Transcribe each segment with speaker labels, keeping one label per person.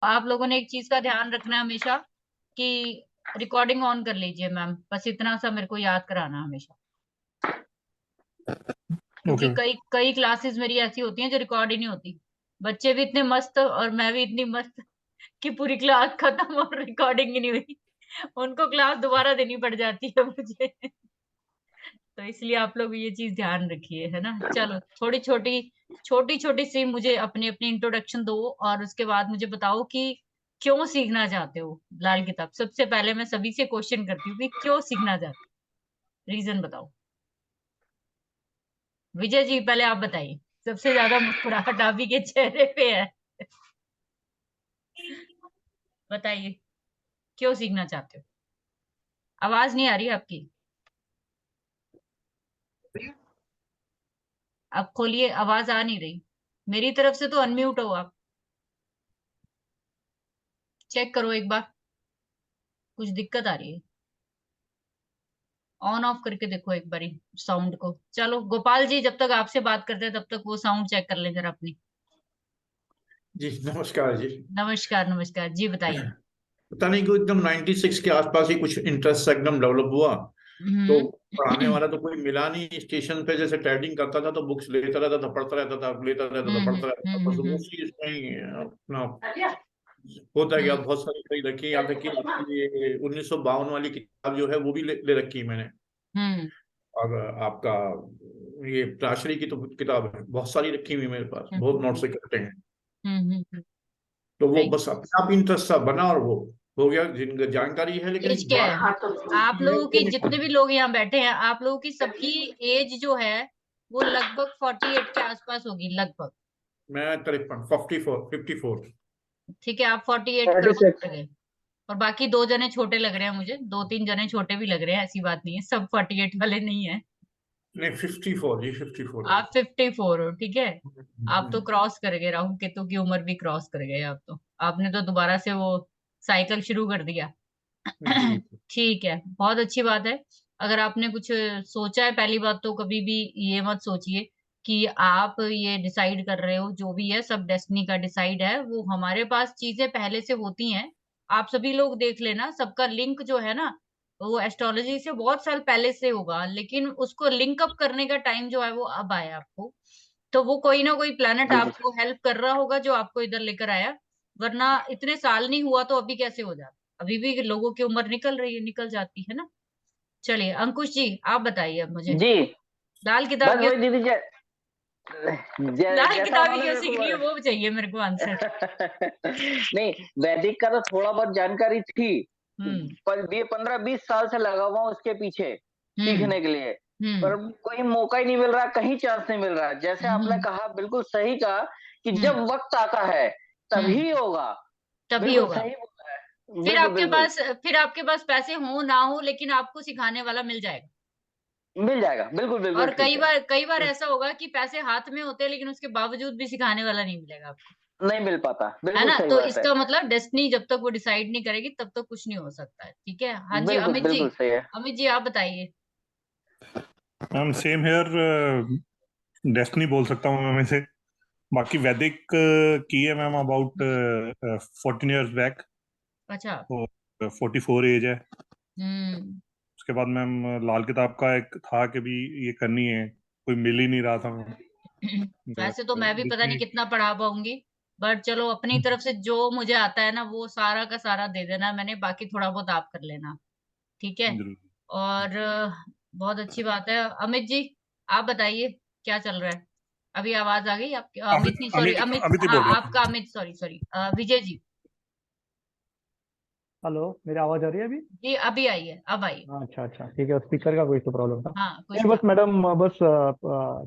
Speaker 1: आप लोगों ने एक चीज का ध्यान रखना हमेशा कि रिकॉर्डिंग ऑन कर लीजिए मैम, बस इतना सा मेरे को याद कराना हमेशा, क्योंकि
Speaker 2: ओके।
Speaker 1: कई कई क्लासेस मेरी ऐसी होती हैं जो रिकॉर्ड ही नहीं होती। बच्चे भी इतने मस्त और मैं भी इतनी मस्त कि पूरी क्लास खत्म और रिकॉर्डिंग ही नहीं हुई। उनको क्लास दोबारा देनी पड़ जाती है मुझे। तो इसलिए आप लोग ये चीज ध्यान रखिए, है ना। चलो थोड़ी छोटी छोटी छोटी सी मुझे अपनी अपनी इंट्रोडक्शन दो, और उसके बाद मुझे बताओ कि क्यों सीखना चाहते हो लाल किताब। सबसे पहले मैं सभी से क्वेश्चन करती हूँ कि क्यों सीखना चाहते हो, रीजन बताओ। विजय जी पहले आप बताइए, सबसे ज्यादा मुस्कुराहट आप ही के चेहरे पे है। बताइए क्यों सीखना चाहते हो। आवाज नहीं आ रही आपकी, आप खोलिए, आवाज आ नहीं रही। मेरी तरफ से तो अनम्यूट हो आप, चेक करो एक बार, कुछ दिक्कत आ रही है। ऑन ऑफ करके देखो एक बारी साउंड को। चलो गोपाल जी जब तक आपसे बात करते हैं तब तक वो साउंड चेक कर लें जरा अपनी।
Speaker 2: जी नमस्कार जी।
Speaker 1: नमस्कार नमस्कार जी, बताइए।
Speaker 2: पता नहीं क्यों एकदम 96 के आसपास ही कुछ इंटरेस्ट एकदम डेवलप हुआ। तो
Speaker 1: हम्म।
Speaker 2: पढ़ाने वाला तो कोई मिला नहीं स्टेशन पे, जैसे टाइपिंग करता था तो बुक्स लेता रहता था, पढ़ता रहता था, लेता रहता था, पढ़ता रहता था, बस उसी इसमें ही अपना होता गया।
Speaker 1: हम्म
Speaker 2: बहुत सारी खरीद रखी, यहाँ तक कि ये 1952 वाली किताब जो है वो भी ले रखी है मैंने।
Speaker 1: हम्म
Speaker 2: और आपका ये प्राशरी की तो किताब है, बहुत सारी रखी हुई है मेरे पास,
Speaker 1: हम्म
Speaker 2: बहुत नोट्स इकट्ठे हैं।
Speaker 1: हम्म।
Speaker 2: तो वो
Speaker 1: राइट।
Speaker 2: बस अपने आप इंटरेस्ट सा बना और वो हो गया। जिन जानकारी है, लेकिन
Speaker 1: एज क्या है
Speaker 2: बात
Speaker 1: आप लोगों की,
Speaker 2: ये
Speaker 1: जितने भी लोग यहाँ बैठे हैं आप लोगों की सबकी एज जो है वो लगभग 48 के आसपास होगी लगभग।
Speaker 2: मैं 53, 54।
Speaker 1: ठीक है, आप 48 क्रॉस
Speaker 3: 46।
Speaker 1: कर गए। और बाकी दो जने छोटे लग रहे हैं मुझे, दो तीन जने छोटे भी लग रहे हैं, ऐसी बात नहीं है, सब 48 वाले नहीं है।
Speaker 2: नहीं 54 जी, 54 है।
Speaker 1: आप 54 हो, ठीक है। आप तो
Speaker 2: हम्म।
Speaker 1: क्रॉस कर गए, राहु केतु की उम्र भी क्रॉस कर गए आप तो। आपने तो दोबारा से वो साइकिल शुरू कर दिया।
Speaker 2: जी।
Speaker 1: ठीक है, बहुत अच्छी बात है। अगर आपने कुछ सोचा है, पहली बात तो कभी भी ये मत सोचिए कि आप ये डिसाइड कर रहे हो, जो भी है सब डेस्टिनी का डिसाइड है। वो हमारे पास चीजें पहले से होती हैं। आप सभी लोग देख लेना, सबका लिंक जो है ना वो एस्ट्रोलॉजी से बहुत साल पहले से होगा, लेकिन उसको लिंक अप करने का टाइम जो है वो अब आया आपको। तो वो कोई ना कोई प्लेनेट
Speaker 3: जी जी
Speaker 1: आपको हेल्प कर रहा होगा जो आपको इधर लेकर आया, वरना इतने साल नहीं हुआ तो अभी कैसे हो जाता। अभी भी लोगों की उम्र निकल रही है, निकल जाती है ना। चलिए अंकुश जी आप बताइए अब मुझे,
Speaker 3: जी।
Speaker 1: लाल किताब
Speaker 3: बस
Speaker 1: क्यों,
Speaker 3: वही दीदी
Speaker 1: लाल
Speaker 3: जैसा
Speaker 1: किताबी
Speaker 3: उन्होंने
Speaker 1: क्यों
Speaker 3: मेरे को
Speaker 1: सीखनी है वो चाहिए मेरे को आंसर।
Speaker 3: नहीं, वैदिक का तो थोड़ा बहुत जानकारी थी,
Speaker 1: हम्म
Speaker 3: पर ये 15-20 साल से लगा हुआ हूँ उसके पीछे
Speaker 1: हम्म
Speaker 3: सीखने के लिए।
Speaker 1: हम्म
Speaker 3: पर कोई मौका ही नहीं मिल रहा, कहीं चांस नहीं मिल रहा। जैसे आपने
Speaker 1: हम्म
Speaker 3: कहा, बिल्कुल सही कहा कि
Speaker 1: हम्म
Speaker 3: जब वक्त आता है
Speaker 1: हम्म,
Speaker 3: तभी होगा।
Speaker 1: तभी
Speaker 3: बिल्कुल
Speaker 1: होगा।
Speaker 3: सही बोला है, बिल्कुल बिल्कुल।
Speaker 1: फिर आपके पास पैसे हो ना हो, लेकिन आपको सिखाने वाला मिल जाएगा।
Speaker 3: मिल जाएगा, बिल्कुल बिल्कुल
Speaker 1: और
Speaker 3: ठीक है।
Speaker 1: कई बार ऐसा होगा कि पैसे हाथ में होते हैं लेकिन उसके बावजूद भी सिखाने वाला नहीं मिलेगा आपको,
Speaker 3: नहीं मिल पाता,
Speaker 1: है
Speaker 3: बिल्कुल
Speaker 1: ना।
Speaker 3: सही
Speaker 1: तो
Speaker 3: बात है।
Speaker 1: इसका मतलब डेस्टिनी जब तक वो डिसाइड नहीं करेगी तब तक कुछ नहीं हो सकता है, ठीक है। हाँ जी
Speaker 3: बिल्कुल
Speaker 1: अमित जी,
Speaker 3: बिल्कुल सही है।
Speaker 1: अमित जी आप बताइए।
Speaker 2: मैम सेम हेयर, डेस्टिनी बोल सकता हूँ मैं इसे। बाकी वैदिक की है मैम अबाउट 14 years बैक।
Speaker 1: अच्छा।
Speaker 2: तो 44 एज है।
Speaker 1: हम्म।
Speaker 2: उसके बाद मैम लाल किताब का एक था कि भी ये करनी है, कोई मिल ही नहीं रहा था मैम।
Speaker 1: वैसे तो मैं भी पता नहीं
Speaker 2: देखिए।
Speaker 1: कितना पढ़ा पाऊंगी, बट चलो अपनी तरफ से जो मुझे आता है ना वो सारा का सारा दे देना मैंने, बाकी थोड़ा बहुत आप कर लेना, ठीक है।
Speaker 2: जरूर।
Speaker 1: और बहुत अच्छी बात है। अमित जी आप बताइए क्या चल रहा है। अभी आवाज आ गई आपकी, अमित
Speaker 2: अमित
Speaker 1: नहीं सॉरी,
Speaker 2: अमित
Speaker 1: अमित,
Speaker 2: अमित ही
Speaker 1: हाँ
Speaker 2: बोल रहा
Speaker 1: आपका
Speaker 2: था।
Speaker 1: Amit, sorry sorry, Vijay ji.
Speaker 4: Hello, मेरी आवाज आ रही है अभी?
Speaker 1: जी अभी आई है, अब आई है।
Speaker 4: हाँ, अच्छा अच्छा, ठीक है, स्पीकर का कोई तो प्रॉब्लम था।
Speaker 1: हाँ कुछ
Speaker 4: नहीं, बस
Speaker 1: प्रॉब्लम।
Speaker 4: मैडम, बस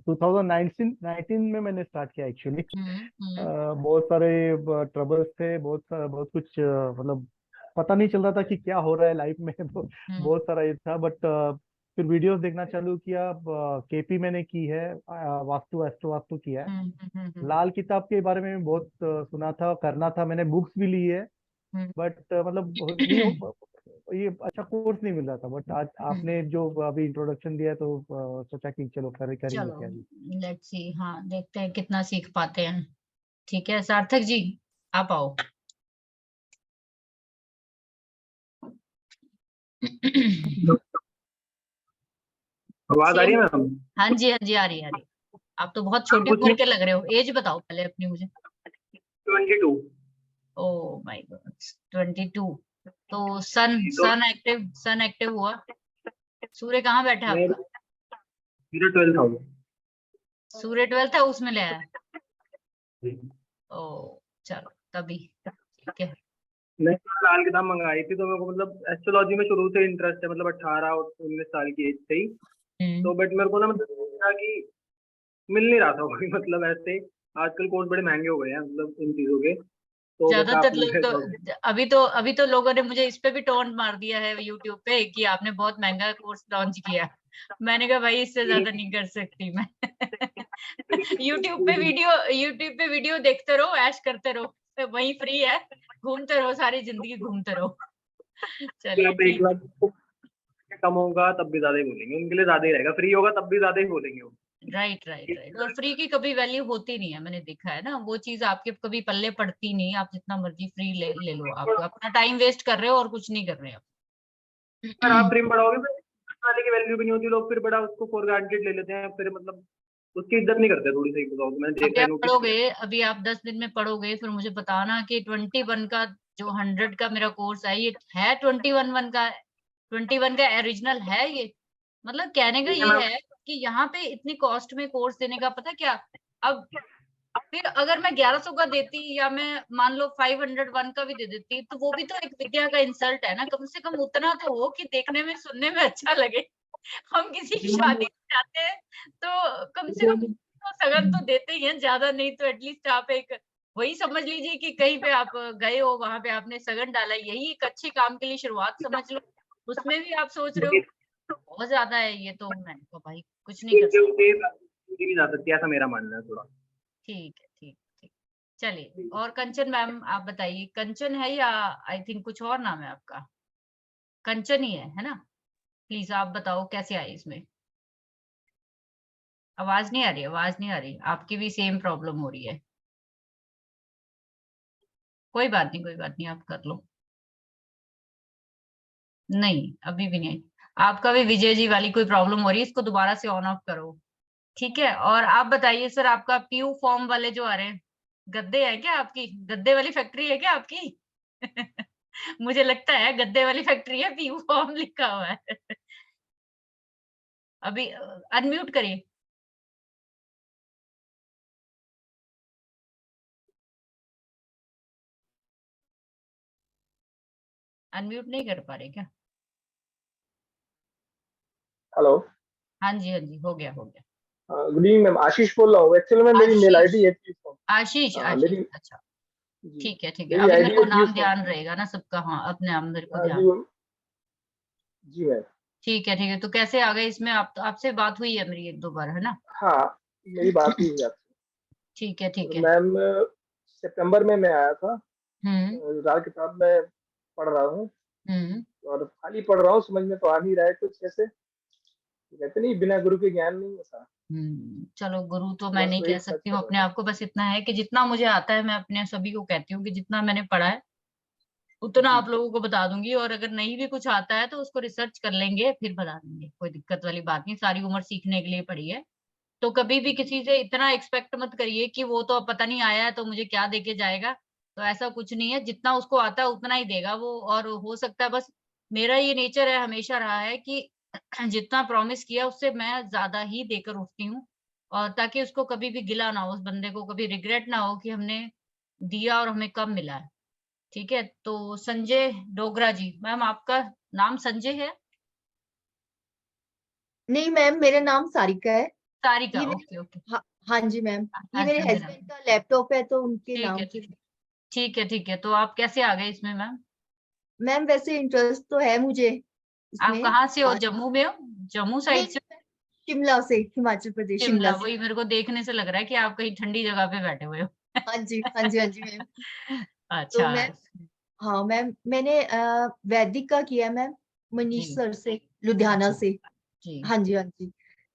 Speaker 4: 2019 में मैंने स्टार्ट किया एक्चुअली।
Speaker 1: हम्म।
Speaker 4: बहुत सारे ट्रबल्स थे, बहुत कुछ, मतलब पता नहीं चल रहा था कि क्या हो रहा है लाइफ में।
Speaker 1: हम्म
Speaker 4: बहुत सारा ये था, बट फिर वीडियोस देखना चालू किया। केपी मैंने की है, वास्तु एस्ट्रो वास्तु किया है।
Speaker 1: हम्म।
Speaker 4: लाल किताब के बारे में बहुत सुना था, करना था, मैंने बुक्स भी ली है।
Speaker 1: हम्म
Speaker 4: बट मतलब नहीं हो, ये अच्छा कोर्स नहीं मिल रहा था। बट आज
Speaker 1: हम्म।
Speaker 4: आपने जो अभी इंट्रोडक्शन दिया तो सोचा कि चलो करेंगे
Speaker 1: चलो
Speaker 4: क्या जी।
Speaker 1: लेट्स सी, हाँ देखते हैं कितना सीख पाते हैं। ठीक है सार्थक जी आप आओ।
Speaker 5: आवाज आ रही है
Speaker 1: Same-
Speaker 5: मैम?
Speaker 1: हाँ जी, हाँ जी, आ रही है, आ रही है। आप तो बहुत छोटी
Speaker 5: कुछ
Speaker 1: उम्र के लग रहे हो। एज बताओ पहले अपनी मुझे।
Speaker 5: 22।
Speaker 1: Oh my God, 22। तो सन
Speaker 5: तो
Speaker 1: सन एक्टिव हुआ। सूर्य कहाँ बैठा है
Speaker 5: मेरा
Speaker 1: आपका?
Speaker 5: मेरा 12 था।
Speaker 1: सूर्य 12 है, उसमें ले आया। ओ चलो, तभी ठीक है।
Speaker 5: मैं लाल किताब मंगाई थी, तो मेरे को मतलब एस्ट्रोलॉजी में शुरू से इंटरेस्ट है, मतलब 18 और 19 साल की एज से ही। तो बट मेरे को ना मतलब था कि मिल नहीं रहा था कोई, मतलब ऐसे आजकल कोर्स बड़े महंगे हो गए हैं मतलब इन चीजों के, तो बस
Speaker 1: ज्यादातर
Speaker 5: आपने
Speaker 1: लोग तो अभी तो लोगों ने मुझे इस पे भी टोंट मार दिया है यूट्यूब पे कि आपने बहुत महंगा कोर्स लॉन्च किया। मैंने कहा भाई इससे ज्यादा नहीं कर सकती मैं। यूट्यूब पे वीडियो देखते रहो, ऐश करते रहो, तो वही फ्री है, घूमते रहो, सारी जिंदगी घूमते रहो। चलिए
Speaker 5: आप 1
Speaker 1: ठीक।
Speaker 5: लाख कम होगा तब भी ज्यादा ही बोलेंगे, उनके लिए ज्यादा ही रहेगा, फ्री होगा तब भी ज्यादा ही बोलेंगे वो।
Speaker 1: Right right right. और फ्री की कभी वैल्यू होती नहीं है, मैंने देखा है ना, वो चीज आपके कभी पल्ले पड़ती नहीं। आप जितना मर्जी फ्री ले लो, आप अपना टाइम वेस्ट कर रहे हो और कुछ नहीं कर रहे हो।
Speaker 5: अगर आप फ्री में पढ़ाओगे फिर वाले की वैल्यू भी नहीं होती, लोग फिर बड़ा उसको फॉर ग्रांटेड ले लेते हैं, फिर मतलब उसकी इज्जत नहीं करते थोड़ी सी, बताओ तो मैंने
Speaker 1: अभी
Speaker 5: देखा है,
Speaker 1: आप
Speaker 5: नोटिस किया है।
Speaker 1: पढ़ोगे, अभी आप 10 दिन में पढ़ोगे, फिर मुझे बताना कि 21 का जो 100 का मेरा कोर्स है, ये है 21 का, 21 का ओरिजिनल है ये। मतलब कहने का
Speaker 5: ठीक है
Speaker 1: ये
Speaker 5: मैम।
Speaker 1: है कि यहाँ पे इतनी कॉस्ट में कोर्स देने का पता क्या। अब फिर अगर मैं 1100 का देती या मैं मान लो 501 का भी दे देती, तो वो भी तो एक विद्या का इंसल्ट है ना। कम से कम उतना तो हो कि देखने में सुनने में अच्छा लगे। हम किसी की शादी में जाते हैं तो कम से कम तो सगन तो देते ही हैं, ज्यादा नहीं तो एटलीस्ट आप एक वही समझ लीजिए कि कहीं पे आप गए हो, वहां पे आपने सगन डाला, यही एक अच्छे काम के लिए शुरुआत समझ लो। उसमें भी आप सोच रहे हो बहुत ज्यादा है ये, तो मैं तो भाई कुछ नहीं कर सकती।
Speaker 5: नहीं जा सकती, ऐसा मेरा मानना है थोड़ा।
Speaker 1: ठीक है, ठीक ठीक। चलिए, और कंचन मैम आप बताइए, कंचन है या आई थिंक कुछ और नाम है आपका? कंचन ही है ना? प्लीज आप बताओ कैसे आए इसमें। आवाज नहीं आ रही, आवाज नहीं आ रही, आपकी भी सेम प्रॉब्लम हो रही है। कोई बात नहीं, कोई बात नहीं, आप कर लो। नहीं, अभी भी नहीं। आपका भी विजय जी वाली कोई प्रॉब्लम हो रही है, इसको दोबारा से ऑन ऑफ करो। ठीक है, और आप बताइए सर, आपका पीयू फॉर्म वाले जो आ रहे हैं, गद्दे है क्या आपकी? गद्दे वाली फैक्ट्री है क्या आपकी? मुझे लगता है गद्दे वाली फैक्ट्री है, पीयू फॉर्म लिखा हुआ है। अभी अनम्यूट करिए। अनम्यूट नहीं कर पा रहे क्या?
Speaker 6: हेलो।
Speaker 1: हाँ जी, हाँ जी, हो गया, हो गया।
Speaker 6: गुड इवनिंग मैम, आशीष बोल रहा हूँ। एक्चुअली में मेरी मेल
Speaker 1: आशीष,
Speaker 6: आईडी है
Speaker 1: आशीष, आशीष,
Speaker 6: मेरी
Speaker 1: अच्छा।
Speaker 6: जी
Speaker 1: ठीक है, ठीक है,
Speaker 6: मेरी
Speaker 1: अभी मेरे
Speaker 6: आईडी
Speaker 1: को
Speaker 6: है
Speaker 1: नाम
Speaker 6: पीयूष।
Speaker 1: ध्यान रहेगा ना सबका। हाँ, अपने नाम मेरे को
Speaker 6: जी
Speaker 1: ध्यान।
Speaker 6: जी मैम।
Speaker 1: ठीक है, ठीक है, तो कैसे आ गए इसमें? आप आपसे बात हुई है मेरी 1-2 बार, है ना?
Speaker 6: हाँ, मेरी बात हुई है आपसे।
Speaker 1: ठीक है, ठीक
Speaker 6: और
Speaker 1: है।
Speaker 6: मैम सितंबर में मैं आया था,
Speaker 1: हम्म,
Speaker 6: लाल किताब में पढ़ रहा हूँ,
Speaker 1: हम्म,
Speaker 6: और खाली पढ़ रहा हूँ, समझ में तो आ नहीं रहा है कुछ। कैसे कहते नहीं, बिना गुरु के ज्ञान नहीं होता।
Speaker 1: चलो, गुरु तो मैं
Speaker 6: बस
Speaker 1: नहीं
Speaker 6: वही
Speaker 1: कह
Speaker 6: सर्च
Speaker 1: सकती
Speaker 6: कर
Speaker 1: हूँ
Speaker 6: रहा
Speaker 1: अपने
Speaker 6: था।
Speaker 1: आप को। बस इतना है कि जितना मुझे आता है मैं अपने सभी को कहती हूँ कि जितना मैंने पढ़ा है उतना
Speaker 6: जी
Speaker 1: आप लोगों को बता दूंगी। और अगर नहीं भी कुछ आता है तो उसको रिसर्च कर लेंगे, फिर बता देंगे। कोई दिक्कत वाली बात नहीं, सारी उम्र सीखने के लिए पड़ी है। तो कभी भी किसी से इतना एक्सपेक्ट मत करिए कि वो तो अब पता नहीं आया है तो मुझे क्या देके जाएगा। तो ऐसा कुछ नहीं है, जितना उसको आता है उतना ही देगा वो। और हो सकता है, बस मेरा ये नेचर है, हमेशा रहा है कि जितना प्रॉमिस किया उससे मैं ज्यादा ही देकर उठती हूँ। और ताकि उसको कभी भी गिला ना हो, उस बंदे को कभी रिग्रेट ना हो कि हमने दिया और हमें कम मिला है। ठीक है, तो संजय डोगरा जी, मैम आपका नाम संजय है?
Speaker 7: नहीं मैम, मेरा नाम सारिका है।
Speaker 1: सारिका,
Speaker 7: ये मेरे
Speaker 1: ओके ओके।
Speaker 7: हाँ, हाँ जी मैम, ये मेरे
Speaker 1: हस्बैंड का नाम।
Speaker 7: हस्बैंड का लैपटॉप है तो उनके
Speaker 1: ठीक है,
Speaker 7: नाम से।
Speaker 1: ठीक है, ठीक है, ठीक है। तो आप कैसे आ गए इसमें मैम?
Speaker 7: मैम वैसे इंटरेस्ट तो है मुझे
Speaker 1: आप
Speaker 7: इसमें।
Speaker 1: कहाँ से हो?
Speaker 7: बात
Speaker 1: जम्मू में हो? जम्मू
Speaker 7: नहीं,
Speaker 1: साइड से?
Speaker 7: शिमला से, हिमाचल प्रदेश, शिमला
Speaker 1: शिमला,
Speaker 7: से।
Speaker 1: वही मेरे को देखने से लग रहा है कि आप कहीं ठंडी जगह पे बैठे हुए हो।
Speaker 7: हाँ जी, हाँ जी, हाँ जी मैम। तो
Speaker 1: अच्छा।
Speaker 7: मैम, हाँ मैम, मैंने वैदिक का किया मैम, मनीष
Speaker 1: जी,
Speaker 7: सर से, लुधियाना
Speaker 1: अच्छा,
Speaker 7: से।
Speaker 1: जी।
Speaker 7: हाँ जी, हाँ जी।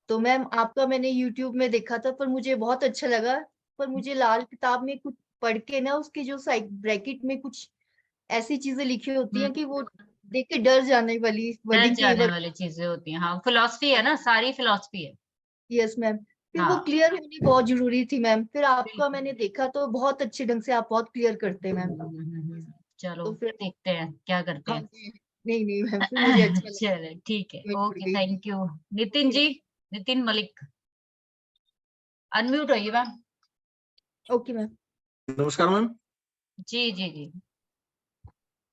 Speaker 7: तो मैम आपका मैंने यूट्यूब में देखा था, पर मुझे बहुत अच्छा लगा। पर मुझे लाल किताब में कुछ पढ़ के ना, उसके जो साइड ब्रैकेट में कुछ ऐसी चीजें लिखी होती
Speaker 1: हम्म,
Speaker 7: हैं कि वो देख के डर जाने वाली
Speaker 1: डर
Speaker 7: वर्डिंग
Speaker 1: जाने वाली चीजें होती हैं। हाँ, फिलॉसफी है ना, सारी फिलॉसफी है।
Speaker 7: Yes ma'am. फिर वो
Speaker 1: हाँ
Speaker 7: क्लियर होनी बहुत जरूरी थी मैम। फिर आपका मैंने देखा तो बहुत अच्छे ढंग से आप बहुत क्लियर करते हैं मैम।
Speaker 1: चलो
Speaker 7: तो फिर
Speaker 1: देखते हैं क्या करते
Speaker 7: हाँ
Speaker 1: हैं।
Speaker 7: जी, नहीं नहीं मैम, फिर मुझे अच्छा लगा,
Speaker 1: चलो ठीक है,
Speaker 7: मैं जुड़
Speaker 1: ओके,
Speaker 7: गई।
Speaker 1: Thank you. Nitin ji, Nitin Malik, unmute होइए मैम।
Speaker 7: Okay ma'am.
Speaker 8: नमस्कार मैम।
Speaker 1: जी जी जी।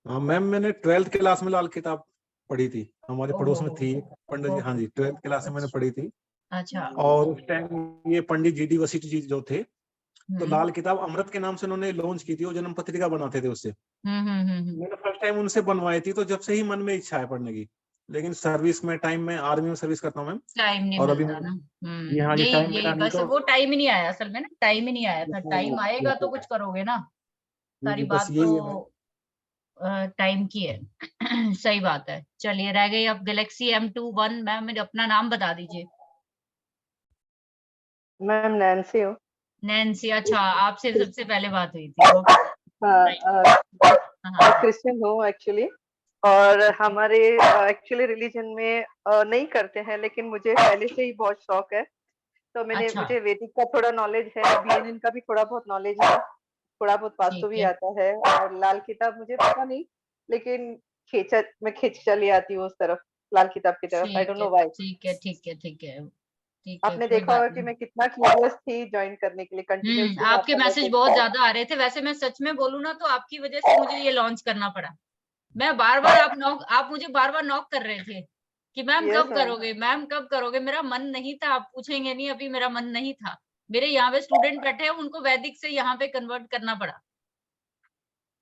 Speaker 8: हाँ मैम, मैंने 12th क्लास में लाल किताब पढ़ी थी, हमारे पड़ोस में
Speaker 1: ओहो,
Speaker 8: थी पंडित जी। हाँ जी, 12th क्लास में मैंने पढ़ी थी।
Speaker 1: अच्छा।
Speaker 8: और उस टाइम ये पंडित जी डी वशिष्ठ जी जो थे, तो
Speaker 1: हम्म
Speaker 8: लाल किताब अमृत के नाम से उन्होंने लॉन्च की थी, वो जन्म पत्रिका बनाते थे उससे।
Speaker 1: हम्म।
Speaker 8: मैंने फर्स्ट टाइम उनसे बनवाई थी, तो जब से ही मन में इच्छा है पढ़ने की। लेकिन सर्विस में टाइम में आर्मी में सर्विस करता हूँ मैम,
Speaker 1: टाइम नहीं
Speaker 8: और अभी
Speaker 1: मिलता ना।
Speaker 8: जी हाँ, ये
Speaker 1: यही
Speaker 8: टाइम
Speaker 1: यही
Speaker 8: मिला नहीं
Speaker 1: बस
Speaker 8: तो
Speaker 1: वो टाइम ही नहीं आया असल में ना, टाइम ही नहीं आया था। टाइम आएगा तो कुछ करोगे ना।
Speaker 8: जी
Speaker 1: सारी
Speaker 8: जी, बस
Speaker 1: बात
Speaker 8: यही है मैम।
Speaker 1: तो टाइम की है। सही बात है। चलिए रह गई अब गैलेक्सी M21। मैम मुझे अपना नाम बता दीजिए।
Speaker 9: मैम नैन्सी हूँ।
Speaker 1: नैन्सी, अच्छा, आपसे सबसे पहले बात हुई थी। ओके,
Speaker 9: हाँ,
Speaker 1: हाँ
Speaker 9: क्रिश्चियन हूँ एक्चुअली। और हमारे एक्चुअली रिलीजन में नहीं करते हैं, लेकिन मुझे पहले से ही बहुत शौक है। तो
Speaker 1: अच्छा,
Speaker 9: मुझे वैदिक का थोड़ा नॉलेज है, बीएनएन का भी थोड़ा बहुत नॉलेज है, थोड़ा बहुत वास्तु
Speaker 1: ठीक
Speaker 9: भी
Speaker 1: है।
Speaker 9: आता है। और लाल किताब मुझे पता नहीं, लेकिन मैं खींच चली आती हूँ उस तरफ, लाल किताब की तरफ। आई
Speaker 1: ठीक
Speaker 9: डोंट
Speaker 1: है
Speaker 9: नो व्हाई।
Speaker 1: ठीक है ठीक है ठीक है ठीक है,
Speaker 9: आपने
Speaker 1: कोई
Speaker 9: देखा
Speaker 1: बात
Speaker 9: होगा कि
Speaker 1: नहीं।
Speaker 9: मैं कितना क्यूरियस थी ज्वाइन करने के लिए, कंटिन्यूअसली मैं
Speaker 1: आपके
Speaker 9: आपका
Speaker 1: मैसेज
Speaker 9: मैसेज।
Speaker 1: बहुत ज्यादा आ रहे थे। वैसे मैं सच में बोलूँ ना तो आपकी वजह से मुझे ये लॉन्च करना पड़ा। मैं बार बार आप मुझे बार बार नॉक कर रहे थे कि मैम
Speaker 9: यस
Speaker 1: कब
Speaker 9: मैम।
Speaker 1: करोगे, मैम कब करोगे। मेरा मन नहीं था, आप पूछेंगे नहीं, अभी मेरा मन नहीं था। मेरे यहाँ पे स्टूडेंट बैठे हैं, उनको वैदिक से यहाँ पे कन्वर्ट करना पड़ा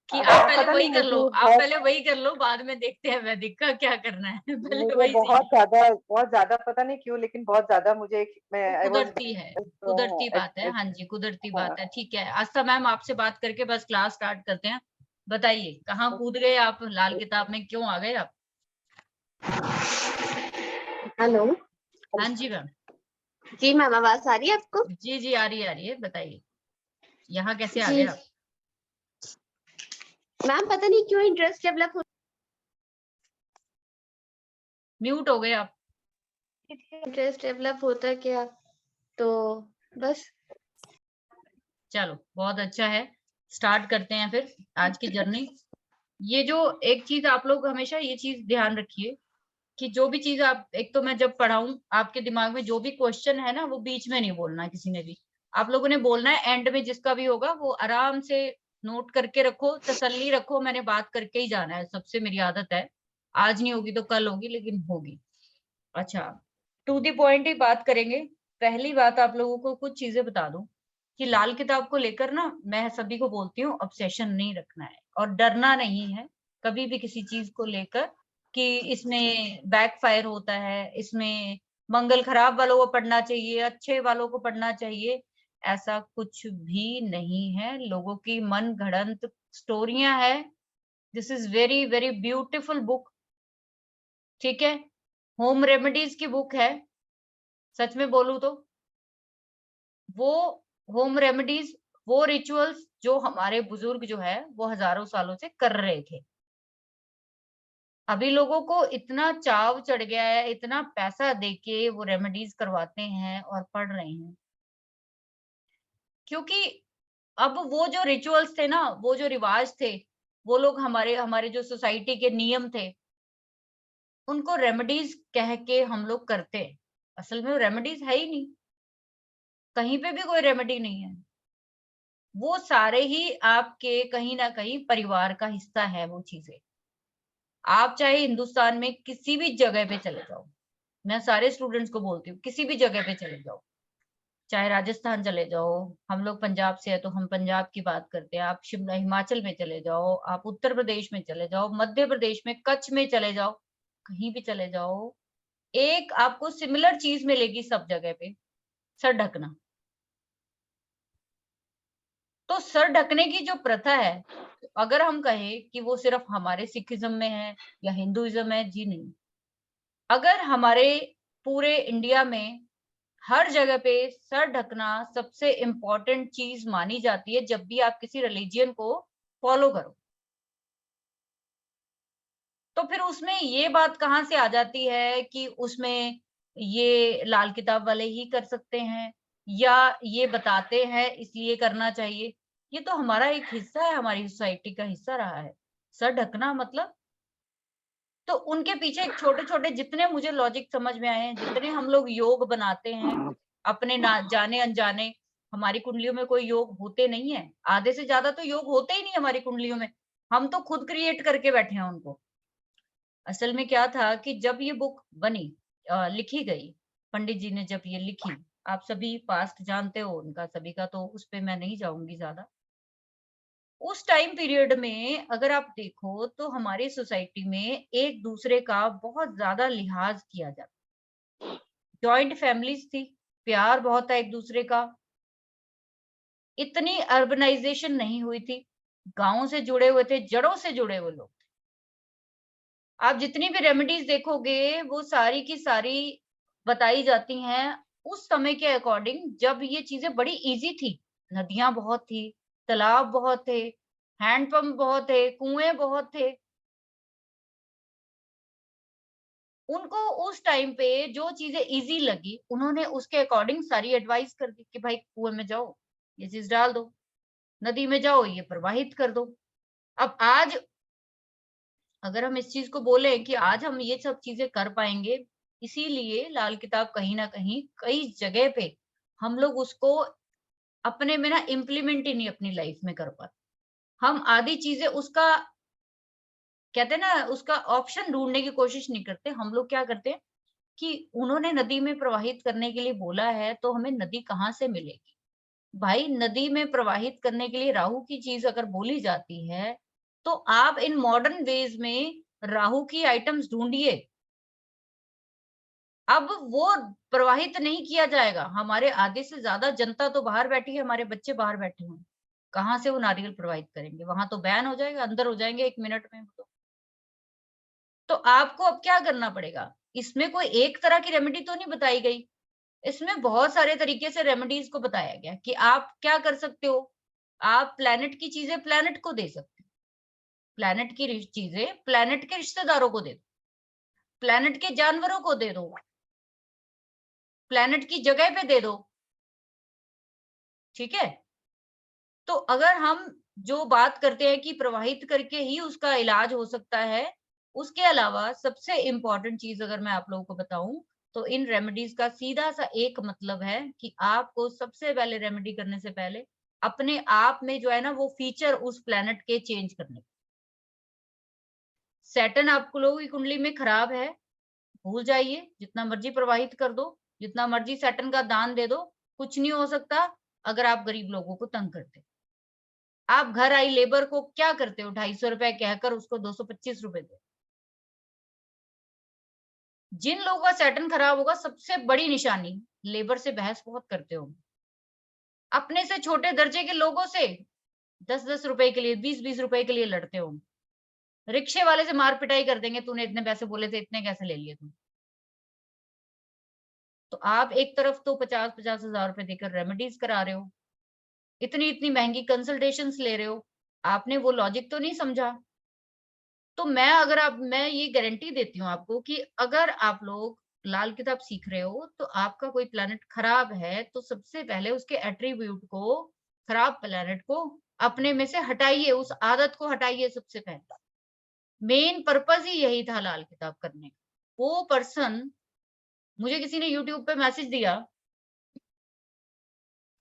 Speaker 1: कि आप पहले
Speaker 9: पता
Speaker 1: वही
Speaker 9: नहीं,
Speaker 1: कर लो,
Speaker 9: मुझे
Speaker 1: आप
Speaker 9: बहुत
Speaker 1: पहले वही कर लो, बाद में देखते हैं वैदिक का क्या करना है। पहले
Speaker 9: मुझे
Speaker 1: वही सीख लो।
Speaker 9: बहुत ज्यादा पता नहीं क्यों, लेकिन बहुत ज्यादा मुझे मैं
Speaker 1: वो
Speaker 9: आई वाज
Speaker 1: कुदरती है, कुदरती बात है। हाँ जी, कुदरती बात है। ठीक है, आस्था मैम आपसे बात करके बस क्लास स्टार्ट करते हैं। बताइए कहाँ कूद गए आप, लाल किताब में क्यों आ गए आप?
Speaker 10: हेलो
Speaker 1: हाँ जी मैम।
Speaker 10: जी मैम, आवाज आ रही है आपको?
Speaker 1: जी जी, आ रही है, बताइए यहाँ कैसे आ
Speaker 10: जी
Speaker 1: गए आप?
Speaker 10: मैम, पता नहीं क्यों इंटरेस्ट डेवलप हो,
Speaker 1: म्यूट हो गए आप।
Speaker 10: इंटरेस्ट डेवलप होता क्या, तो बस।
Speaker 1: चलो बहुत अच्छा है, स्टार्ट करते हैं फिर आज की जर्नी। ये जो एक चीज आप लोग हमेशा ये चीज ध्यान रखिए कि जो भी चीज आप, एक तो मैं जब पढ़ाऊं आपके दिमाग में जो भी क्वेश्चन है ना, वो बीच में नहीं बोलना है किसी ने भी। आप लोगों ने बोलना है एंड में, जिसका भी होगा वो आराम से नोट करके रखो, तसल्ली रखो, मैंने बात करके ही जाना है सबसे, मेरी आदत है। आज नहीं होगी तो कल होगी, लेकिन होगी। अच्छा, टू दी पॉइंट ही बात करेंगे। पहली बात आप लोगों को कुछ चीजें बता दूं कि लाल किताब को लेकर ना, मैं सभी को बोलती हूँ ऑब्सेशन नहीं रखना है और डरना नहीं है कभी भी किसी चीज को लेकर कि इसमें बैकफायर होता है, इसमें मंगल खराब वालों को पढ़ना चाहिए, अच्छे वालों को पढ़ना चाहिए। ऐसा कुछ भी नहीं है। लोगों की मन गढ़ंत स्टोरियां है। This is very very beautiful book. ठीक है, होम रेमेडीज की बुक है। सच में बोलूं तो वो होम रेमेडीज, वो रिचुअल्स जो हमारे बुजुर्ग जो है वो हजारों सालों से कर रहे थे। अभी लोगों को इतना चाव चढ़ गया है, इतना पैसा देके वो रेमेडीज करवाते हैं और पढ़ रहे हैं, क्योंकि अब वो जो रिचुअल्स थे ना, वो जो रिवाज थे, वो लोग हमारे हमारे जो सोसाइटी के नियम थे, उनको रेमेडीज कह के हम लोग करते हैं। असल में वो रेमेडीज है ही नहीं, कहीं पे भी कोई रेमेडी नहीं है। वो सारे ही आपके कहीं ना कहीं परिवार का हिस्सा है वो चीजें। आप चाहे हिंदुस्तान में किसी भी जगह पे चले जाओ, मैं सारे स्टूडेंट्स को बोलती हूँ, किसी भी जगह पे चले जाओ, चाहे राजस्थान चले जाओ, हम लोग पंजाब से है तो हम पंजाब की बात करते हैं, आप शिमला हिमाचल में चले जाओ, आप उत्तर प्रदेश में चले जाओ, मध्य प्रदेश में कच्छ में चले जाओ, कहीं भी चले जाओ, एक आपको सिमिलर चीज मिलेगी सब जगह पे, सर ढकना। तो सर ढकने की जो प्रथा है, अगर हम कहें कि वो सिर्फ हमारे सिखिज्म में है या हिंदुइज्म है, जी नहीं। अगर हमारे पूरे इंडिया में हर जगह पे सर ढकना सबसे इम्पोर्टेंट चीज मानी जाती है जब भी आप किसी रिलीजियन को फॉलो करो। तो फिर उसमें ये बात कहाँ से आ जाती है कि उसमें ये लाल किताब वाले ही कर सकते हैं या ये बताते हैं इसलिए करना चाहिए। ये तो हमारा एक हिस्सा है, हमारी सोसाइटी का हिस्सा रहा है। सर ढकना मतलब, तो उनके पीछे छोटे-छोटे जितने मुझे लॉजिक समझ में आए हैं, जितने हम लोग योग बनाते हैं, अपने ना जाने अनजाने, हमारी कुंडलियों में कोई योग होते नहीं है। आधे से ज्यादा तो योग होते ही नहीं हमारी कुंडलियों में। हम तो खुद क्रिएट करके बैठे हैं उनको। असल में क्या था कि जब ये बुक बनी, लिखी गई, पंडित जी ने जब ये लिखी, आप सभी पास्ट जानते हो उनका, सभी का, तो उस पे मैं नहीं जाऊंगी ज्यादा। उस टाइम पीरियड में अगर आप देखो तो हमारी सोसाइटी में एक दूसरे का बहुत ज्यादा लिहाज किया जाता, जॉइंट फैमिलीज थी, प्यार बहुत था एक दूसरे का, इतनी अर्बनाइजेशन नहीं हुई थी, गांवों से जुड़े हुए थे, जड़ों से जुड़े हुए लोग। आप जितनी भी रेमेडीज देखोगे वो सारी की सारी बताई जाती हैं उस समय के अकॉर्डिंग, जब ये चीजें बड़ी इजी थी। नदियां बहुत थी, तालाब बहुत थे, हैंडपंप बहुत थे, कुएं बहुत थे। उनको उस टाइम पे जो चीजें इजी लगी, उन्होंने उसके अकॉर्डिंग सारी एडवाइस कर दी कि भाई कुएं में जाओ, ये चीज डाल दो, नदी में जाओ, ये प्रवाहित कर दो। अब आज अगर हम इस चीज को बोले कि आज हम ये सब चीजें कर पाएंगे, इसीलिए लाल किताब कहीं ना कहीं कई जगह पे हम लोग उसको अपने में ना इम्प्लीमेंट ही नहीं अपनी लाइफ में कर पाते। हम आधी चीजें उसका कहते हैं ना, उसका ऑप्शन ढूंढने की कोशिश नहीं करते। हम लोग क्या करते हैं कि उन्होंने नदी में प्रवाहित करने के लिए बोला है तो हमें नदी कहाँ से मिलेगी। भाई नदी में प्रवाहित करने के लिए राहु की चीज अगर बोली जाती है तो आप इन मॉडर्न वेज में राहु की आइटम्स ढूंढिए। अब वो प्रवाहित नहीं किया जाएगा। हमारे आधे से ज्यादा जनता तो बाहर बैठी है, हमारे बच्चे बाहर बैठे हैं, कहाँ से वो नारियल प्रवाहित करेंगे? वहां तो बैन हो जाएगा, अंदर हो जाएंगे 1 मिनट में। तो आपको अब क्या करना पड़ेगा? इसमें कोई एक तरह की रेमेडी तो नहीं बताई गई, इसमें बहुत सारे तरीके से रेमेडीज को बताया गया कि आप क्या कर सकते हो। आप प्लैनेट की चीजें प्लैनेट को दे सकते हो, प्लैनेट की चीजें प्लैनेट के रिश्तेदारों को दे दो, प्लैनेट के जानवरों को दे दो, प्लैनेट की जगह पे दे दो। ठीक है, तो अगर हम जो बात करते हैं कि प्रवाहित करके ही उसका इलाज हो सकता है, उसके अलावा सबसे इंपॉर्टेंट चीज अगर मैं आप लोगों को बताऊं तो इन रेमेडीज का सीधा सा एक मतलब है कि आपको सबसे पहले रेमेडी करने से पहले अपने आप में जो है ना वो फीचर उस प्लैनेट के चेंज करने। सैटर्न आपको लोगों की कुंडली में खराब है, भूल जाइए, जितना मर्जी प्रवाहित कर दो, जितना मर्जी सैटर्न का दान दे दो, कुछ नहीं हो सकता अगर आप गरीब लोगों को तंग करते। आप घर आई लेबर को क्या करते हो? 250 रुपए कहकर उसको 225 रुपए दे। जिन लोगों का सैटर्न खराब होगा सबसे बड़ी निशानी, लेबर से बहस बहुत करते हो, अपने से छोटे दर्जे के लोगों से 10-10 रुपए के लिए, 20-20 रुपए के लिए लड़ते हो, रिक्शे वाले से मार पिटाई कर देंगे, तूने इतने पैसे बोले थे, इतने कैसे ले लिए तुम। तो आप एक तरफ तो 50-50 हजार रुपए देकर रेमेडीज करा रहे हो, इतनी इतनी महंगी कंसल्टेशंस ले रहे हो, आपने वो लॉजिक तो नहीं समझा। तो मैं ये गारंटी देती हूँ आपको कि अगर आप लोग लाल किताब सीख रहे हो तो आपका कोई प्लैनेट खराब है तो सबसे पहले उसके एट्रीब्यूट को, खराब प्लैनेट को अपने में से हटाइए, उस आदत को हटाइए। सबसे पहले मेन पर्पस ही यही था लाल किताब करने का। वो पर्सन, मुझे किसी ने यूट्यूब पे मैसेज दिया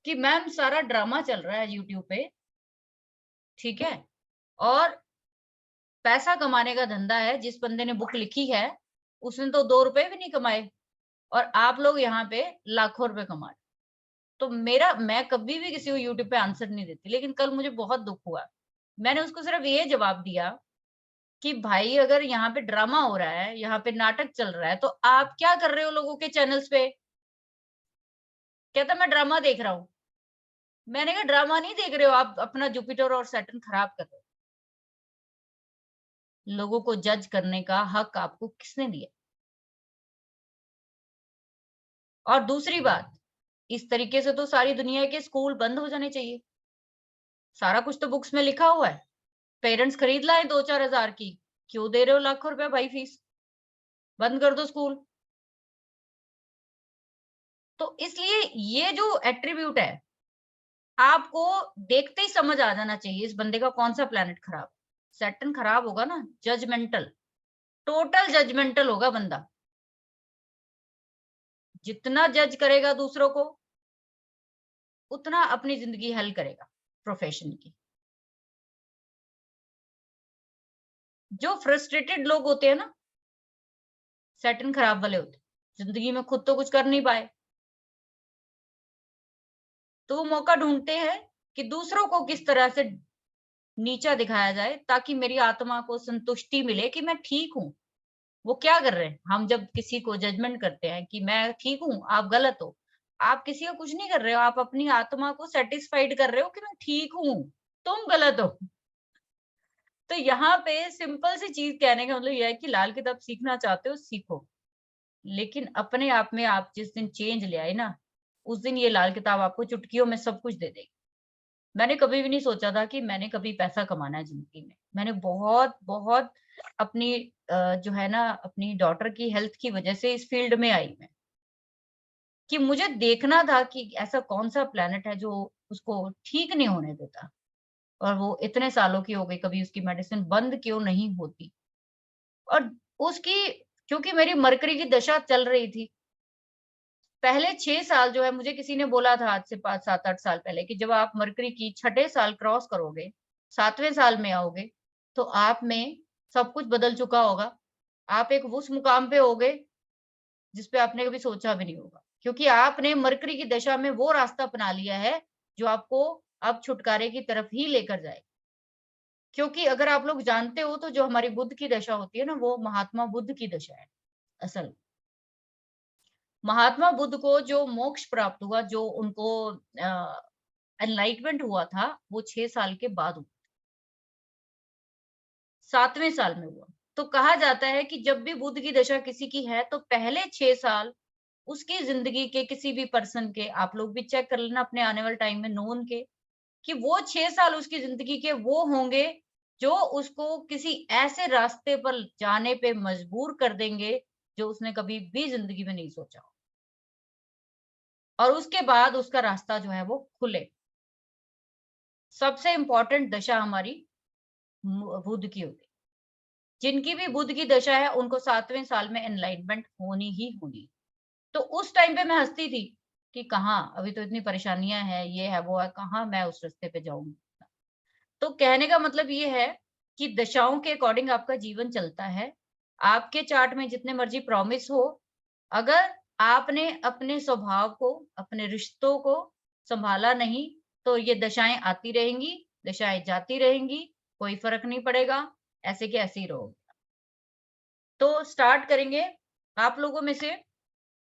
Speaker 1: कि मैम सारा ड्रामा चल रहा है यूट्यूब पे, ठीक है, और पैसा कमाने का धंधा है, जिस बंदे ने बुक लिखी है उसने तो 2 रुपए भी नहीं कमाए और आप लोग यहाँ पे लाखों रुपए कमा रहे। तो मैं कभी भी किसी को यूट्यूब पे आंसर नहीं देती, लेकिन कल मुझे बहुत दुख हुआ। मैंने उसको सिर्फ ये जवाब दिया कि भाई अगर यहाँ पे ड्रामा हो रहा है, यहाँ पे नाटक चल रहा है, तो आप क्या कर रहे हो लोगों के चैनल्स पे? कहता मैं ड्रामा देख रहा हूँ। मैंने कहा ड्रामा नहीं देख रहे हो, आप अपना जुपिटर और सैटर्न खराब कर रहे हो। लोगों को जज करने का हक आपको किसने दिया? और दूसरी बात, इस तरीके से तो सारी दुनिया के स्कूल बंद हो जाने चाहिए। सारा कुछ तो बुक्स में लिखा हुआ है, पेरेंट्स खरीद लाए 2-4 हजार की, क्यों दे रहे हो लाखों रुपए भाई फीस? बंद कर दो स्कूल। तो इसलिए ये जो एट्रीब्यूट है, आपको देखते ही समझ आ जाना चाहिए इस बंदे का कौन सा प्लैनेट खराब। सैटर्न खराब होगा ना, जजमेंटल, टोटल जजमेंटल होगा बंदा। जितना जज करेगा दूसरों को, उतना अपनी जिंदगी हल करेगा प्रोफेशन की। जो फ्रस्ट्रेटेड लोग होते हैं ना, सैटर्न खराब वाले होते, जिंदगी में खुद तो कुछ कर नहीं पाए, तो वो मौका ढूंढते हैं कि दूसरों को किस तरह से नीचा दिखाया जाए ताकि मेरी आत्मा को संतुष्टि मिले कि मैं ठीक हूं। वो क्या कर रहे हैं, हम जब किसी को जजमेंट करते हैं कि मैं ठीक हूं आप गलत हो, आप किसी का कुछ नहीं कर रहे हो, आप अपनी आत्मा को सेटिस्फाइड कर रहे हो कि मैं ठीक हूं, तुम गलत हो। तो यहाँ पे सिंपल सी चीज कहने का मतलब यह है कि लाल किताब सीखना चाहते हो सीखो, लेकिन अपने आप में आप जिस दिन चेंज ले आए ना, उस दिन ये लाल किताब आपको चुटकियों में सब कुछ दे देगी। मैंने कभी भी नहीं सोचा था कि मैंने कभी पैसा कमाना है जिंदगी में। मैंने बहुत बहुत अपनी जो है ना, अपनी डॉटर की हेल्थ की वजह से इस फील्ड में आई मैं, कि मुझे देखना था कि ऐसा कौन सा प्लेनेट है जो उसको ठीक नहीं होने देता, और वो इतने सालों की हो गई, कभी उसकी मेडिसिन बंद क्यों नहीं होती। और उसकी, क्योंकि मेरी मरकरी की दशा चल रही थी, पहले 6 साल जो है, मुझे किसी ने बोला था आज से 5 7-8 साल पहले कि जब आप मरकरी की छठे साल क्रॉस करोगे, 7वें साल में आओगे, तो आप में सब कुछ बदल चुका होगा। आप एक उस मुकाम पे होगे जिस पे आपने कभी सोचा भी नहीं होगा, क्योंकि आपने मरकरी की दशा में वो रास्ता अपना लिया है जो आपको अब छुटकारे की तरफ ही लेकर जाए। क्योंकि अगर आप लोग जानते हो तो जो हमारी बुद्ध की दशा होती है ना, वो महात्मा बुद्ध की दशा है असल। महात्मा बुद्ध को जो मोक्ष प्राप्त हुआ, जो उनको एनलाइटमेंट हुआ था, वो 6 साल के बाद हुआ, 7वें साल में हुआ। तो कहा जाता है कि जब भी बुद्ध की दशा किसी की है, तो पहले 6 साल उसकी जिंदगी के किसी भी पर्सन के, आप लोग भी चेक कर लेना अपने आने वाले टाइम में नोन के, कि वो 6 साल उसकी जिंदगी के वो होंगे जो उसको किसी ऐसे रास्ते पर जाने पे मजबूर कर देंगे जो उसने कभी भी जिंदगी में नहीं सोचा, और उसके बाद उसका रास्ता जो है वो खुले। सबसे इंपॉर्टेंट दशा हमारी बुद्ध की होती, जिनकी भी बुद्ध की दशा है उनको 7वें साल में एनलाइटमेंट होनी ही होनी। तो उस टाइम पे मैं हंसती थी कि कहाँ, अभी तो इतनी परेशानियां हैं, ये है वो है, कहाँ मैं उस रास्ते पे जाऊंगी। तो कहने का मतलब ये है कि दशाओं के अकॉर्डिंग आपका जीवन चलता है। आपके चार्ट में जितने मर्जी प्रॉमिस हो, अगर आपने अपने स्वभाव को, अपने रिश्तों को संभाला नहीं, तो ये दशाएं आती रहेंगी, दशाएं जाती रहेंगी, कोई फर्क नहीं पड़ेगा, ऐसे के ऐसे ही रहोगे। तो स्टार्ट करेंगे आप लोगों में से।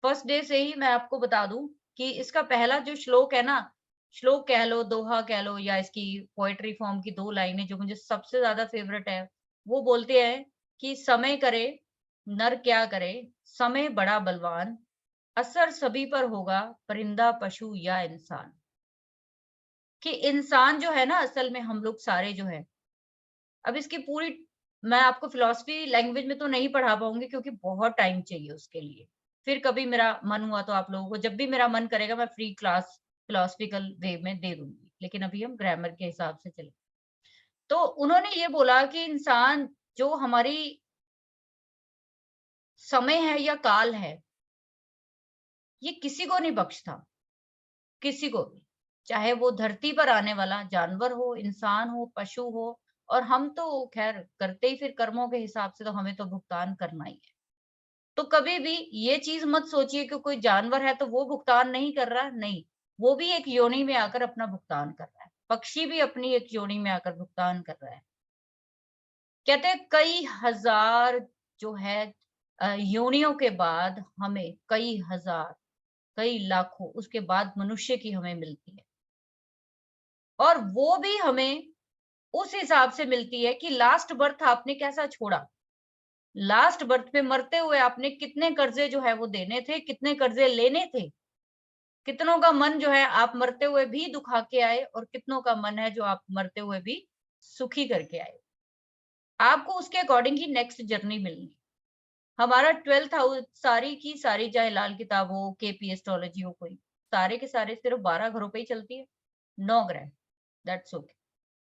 Speaker 1: फर्स्ट डे से ही मैं आपको बता दूं कि इसका पहला जो श्लोक है ना, श्लोक कह लो, दोहा कह लो, या इसकी पोएट्री फॉर्म की 2 लाइनें जो मुझे सबसे ज्यादा फेवरेट है, वो बोलते हैं कि समय करे नर क्या करे, समय बड़ा बलवान, असर सभी पर होगा, परिंदा पशु या इंसान। कि इंसान जो है ना, असल में हम लोग सारे जो है, अब इसकी पूरी मैं आपको फिलॉसफी लैंग्वेज में तो नहीं पढ़ा पाऊंगी क्योंकि बहुत टाइम चाहिए उसके लिए। फिर कभी मेरा मन हुआ तो आप लोगों को, जब भी मेरा मन करेगा, मैं फ्री क्लास फिलोसफिकल वे में दे दूंगी, लेकिन अभी हम ग्रामर के हिसाब से चले। तो उन्होंने ये बोला कि इंसान जो हमारी समय है या काल है, ये किसी को नहीं बख्शता, किसी को भी, चाहे वो धरती पर आने वाला जानवर हो, इंसान हो, पशु हो। और हम तो खैर करते ही फिर कर्मों के हिसाब से, तो हमें तो भुगतान करना ही है। तो कभी भी ये चीज मत सोचिए कि कोई जानवर है तो वो भुगतान नहीं कर रहा, नहीं, वो भी एक योनि में आकर अपना भुगतान कर रहा है। पक्षी भी अपनी एक योनि में आकर भुगतान कर रहा है। कहते हैं कई हजार जो है योनियों के बाद हमें कई हजार, कई लाखों उसके बाद मनुष्य की हमें मिलती है, और वो भी हमें उस हिसाब से मिलती है कि लास्ट बर्थ आपने कैसा छोड़ा, लास्ट बर्थ में मरते हुए आपने कितने कर्जे जो है वो देने थे, कितने कर्जे लेने थे, कितनों का मन जो है आप मरते हुए भी दुखा के आए, और कितनों का मन है जो आप मरते हुए भी सुखी करके आए। आपको उसके अकॉर्डिंग ही नेक्स्ट जर्नी मिलनी। हमारा 12th हाउस सारी की सारी, चाहे लाल किताब हो, केपी एस्ट्रोलॉजी हो, कोई सारे के सारे सिर्फ 12 घरों पे ही चलती है, 9 ग्रह, दैट्स ओके।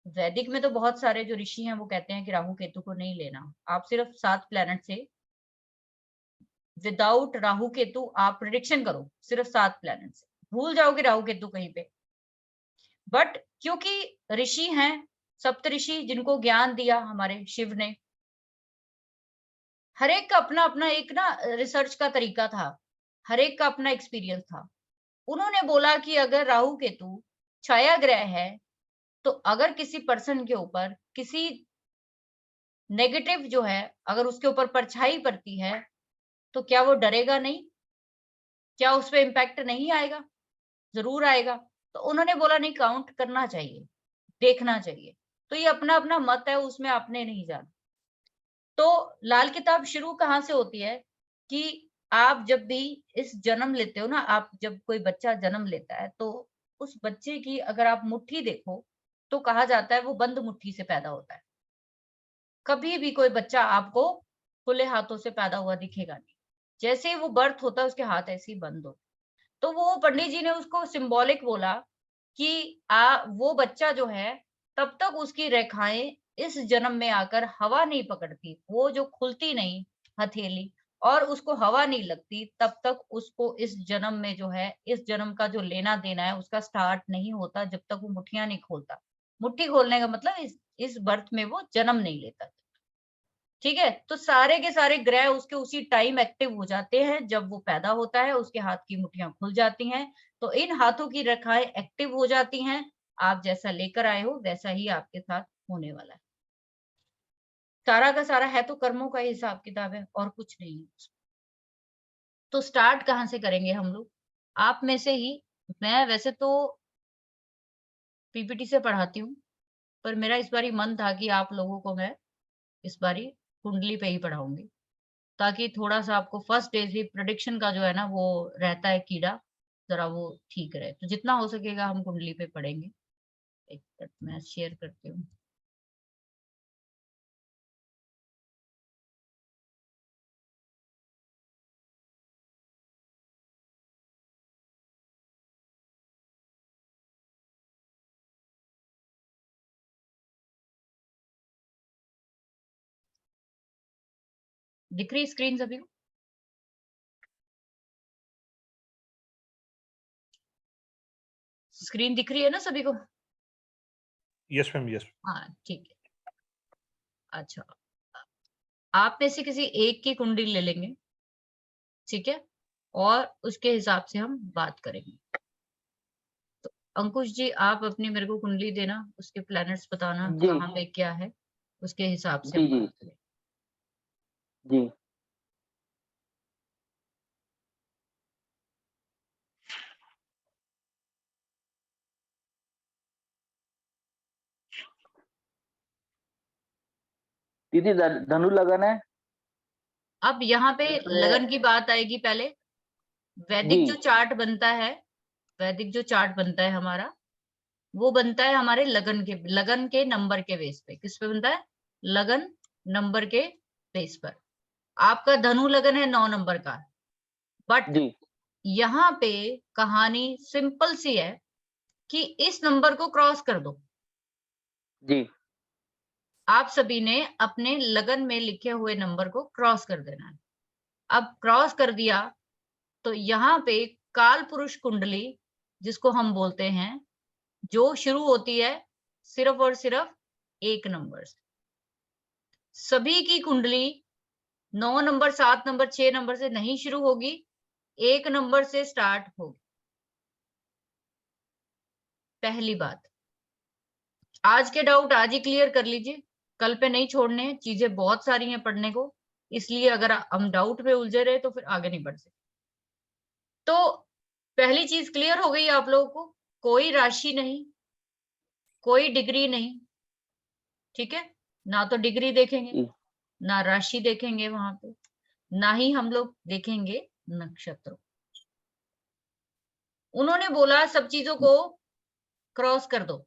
Speaker 1: वैदिक में तो बहुत सारे जो ऋषि हैं वो कहते हैं कि राहु केतु को नहीं लेना, आप सिर्फ 7 प्लैनेट से विदाउट राहु केतु आप प्रिडिक्शन करो, सिर्फ 7 प्लैनेट से, भूल जाओगे राहु केतु कहीं पे। बट क्योंकि ऋषि हैं, सप्त ऋषि जिनको ज्ञान दिया हमारे शिव ने, हर एक का अपना अपना एक ना रिसर्च का तरीका था, हर एक का अपना एक्सपीरियंस था। उन्होंने बोला कि अगर राहु केतु छाया ग्रह है, तो अगर किसी पर्सन के ऊपर किसी नेगेटिव जो है अगर उसके ऊपर परछाई पड़ती है, तो क्या वो डरेगा नहीं? क्या उस पर इम्पैक्ट नहीं आएगा? जरूर आएगा। तो उन्होंने बोला नहीं, काउंट करना चाहिए, देखना चाहिए। तो ये अपना अपना मत है, उसमें आपने नहीं जाना। तो लाल किताब शुरू कहाँ से होती है कि आप जब भी इस जन्म लेते हो ना, आप जब कोई बच्चा जन्म लेता है तो उस बच्चे की अगर आप मुट्ठी देखो तो कहा जाता है वो बंद मुट्ठी से पैदा होता है। कभी भी कोई बच्चा आपको खुले हाथों से पैदा हुआ दिखेगा नहीं, जैसे ही वो बर्थ होता है उसके हाथ ऐसे ही बंद होते। तो वो पंडित जी ने उसको सिंबॉलिक बोला कि वो बच्चा जो है तब तक उसकी रेखाएं इस जन्म में आकर हवा नहीं पकड़ती, वो जो खुलती नहीं हथेली और उसको हवा नहीं लगती, तब तक उसको इस जन्म में जो है, इस जन्म का जो लेना देना है उसका स्टार्ट नहीं होता, जब तक वो मुट्ठियां नहीं खोलता। मुट्ठी खोलने का मतलब इस बर्थ में वो जन्म नहीं लेता। ठीक है, तो सारे के सारे ग्रह उसके उसी टाइम एक्टिव हो जाते हैं जब वो पैदा होता है, उसके हाथ की मुट्ठियां खुल जाती हैं, तो इन हाथों की रेखाएं एक्टिव हो जाती हैं। आप जैसा लेकर आए हो वैसा ही आपके साथ होने वाला है। सारा का सारा है तो कर्मों का हिसाब किताब है और कुछ नहीं है। तो स्टार्ट कहाँ से करेंगे हम लोग? आप में से ही, मैं वैसे तो पीपीटी से पढ़ाती हूँ, पर मेरा इस बारी मन था कि आप लोगों को मैं इस बारी कुंडली पे ही पढ़ाऊंगी, ताकि थोड़ा सा आपको फर्स्ट डे से प्रेडिक्शन का जो है ना वो रहता है कीड़ा, जरा वो ठीक रहे। तो जितना हो सकेगा हम कुंडली पे पढ़ेंगे। एक मिनट मैं शेयर करती हूँ। दिख रही स्क्रीन सभी को? स्क्रीन दिख रही है ना सभी को?
Speaker 2: Yes ma'am, yes.
Speaker 1: हाँ ठीक है। अच्छा, आप में से किसी एक की कुंडली ले लेंगे, ठीक है, और उसके हिसाब से हम बात करेंगे। तो अंकुश जी आप अपनी मेरे को कुंडली देना, उसके प्लैनेट्स बताना
Speaker 3: जी
Speaker 1: कहाँ पे क्या है, उसके हिसाब से
Speaker 3: जी
Speaker 1: हम
Speaker 3: जी
Speaker 1: बात करेंगे।
Speaker 3: जी। दीदी धनु लगन है
Speaker 1: अब यहाँ पे
Speaker 3: इसमें।
Speaker 1: लगन की बात आएगी पहले। वैदिक
Speaker 3: जी
Speaker 1: जो चार्ट बनता है, वैदिक जो चार्ट बनता है हमारा, वो बनता है हमारे लगन के नंबर के बेस पे। किस पे बनता है? लगन नंबर के बेस पर। आपका धनु लगन है 9 नंबर का, बट
Speaker 3: जी
Speaker 1: यहाँ पे कहानी सिंपल सी है कि इस नंबर को क्रॉस कर दो।
Speaker 3: जी
Speaker 1: आप सभी ने अपने लगन में लिखे हुए नंबर को क्रॉस कर देना है। अब क्रॉस कर दिया तो यहाँ पे काल पुरुष कुंडली जिसको हम बोलते हैं, जो शुरू होती है सिर्फ और सिर्फ एक नंबर से। सभी की कुंडली 9 नंबर, 7 नंबर, 6 नंबर से नहीं शुरू होगी, एक नंबर से स्टार्ट होगी। पहली बात, आज के डाउट आज ही क्लियर कर लीजिए, कल पे नहीं छोड़ने हैं, चीजें बहुत सारी हैं पढ़ने को, इसलिए अगर हम डाउट में उलझे रहे तो फिर आगे नहीं बढ़ सकते। तो पहली चीज क्लियर हो गई आप लोगों को, कोई राशि नहीं, कोई डिग्री नहीं, ठीक है, ना तो डिग्री देखेंगे,
Speaker 3: जी
Speaker 1: ना राशि देखेंगे वहां पे, ना ही हम लोग देखेंगे नक्षत्र। उन्होंने बोला सब चीजों को क्रॉस कर दो,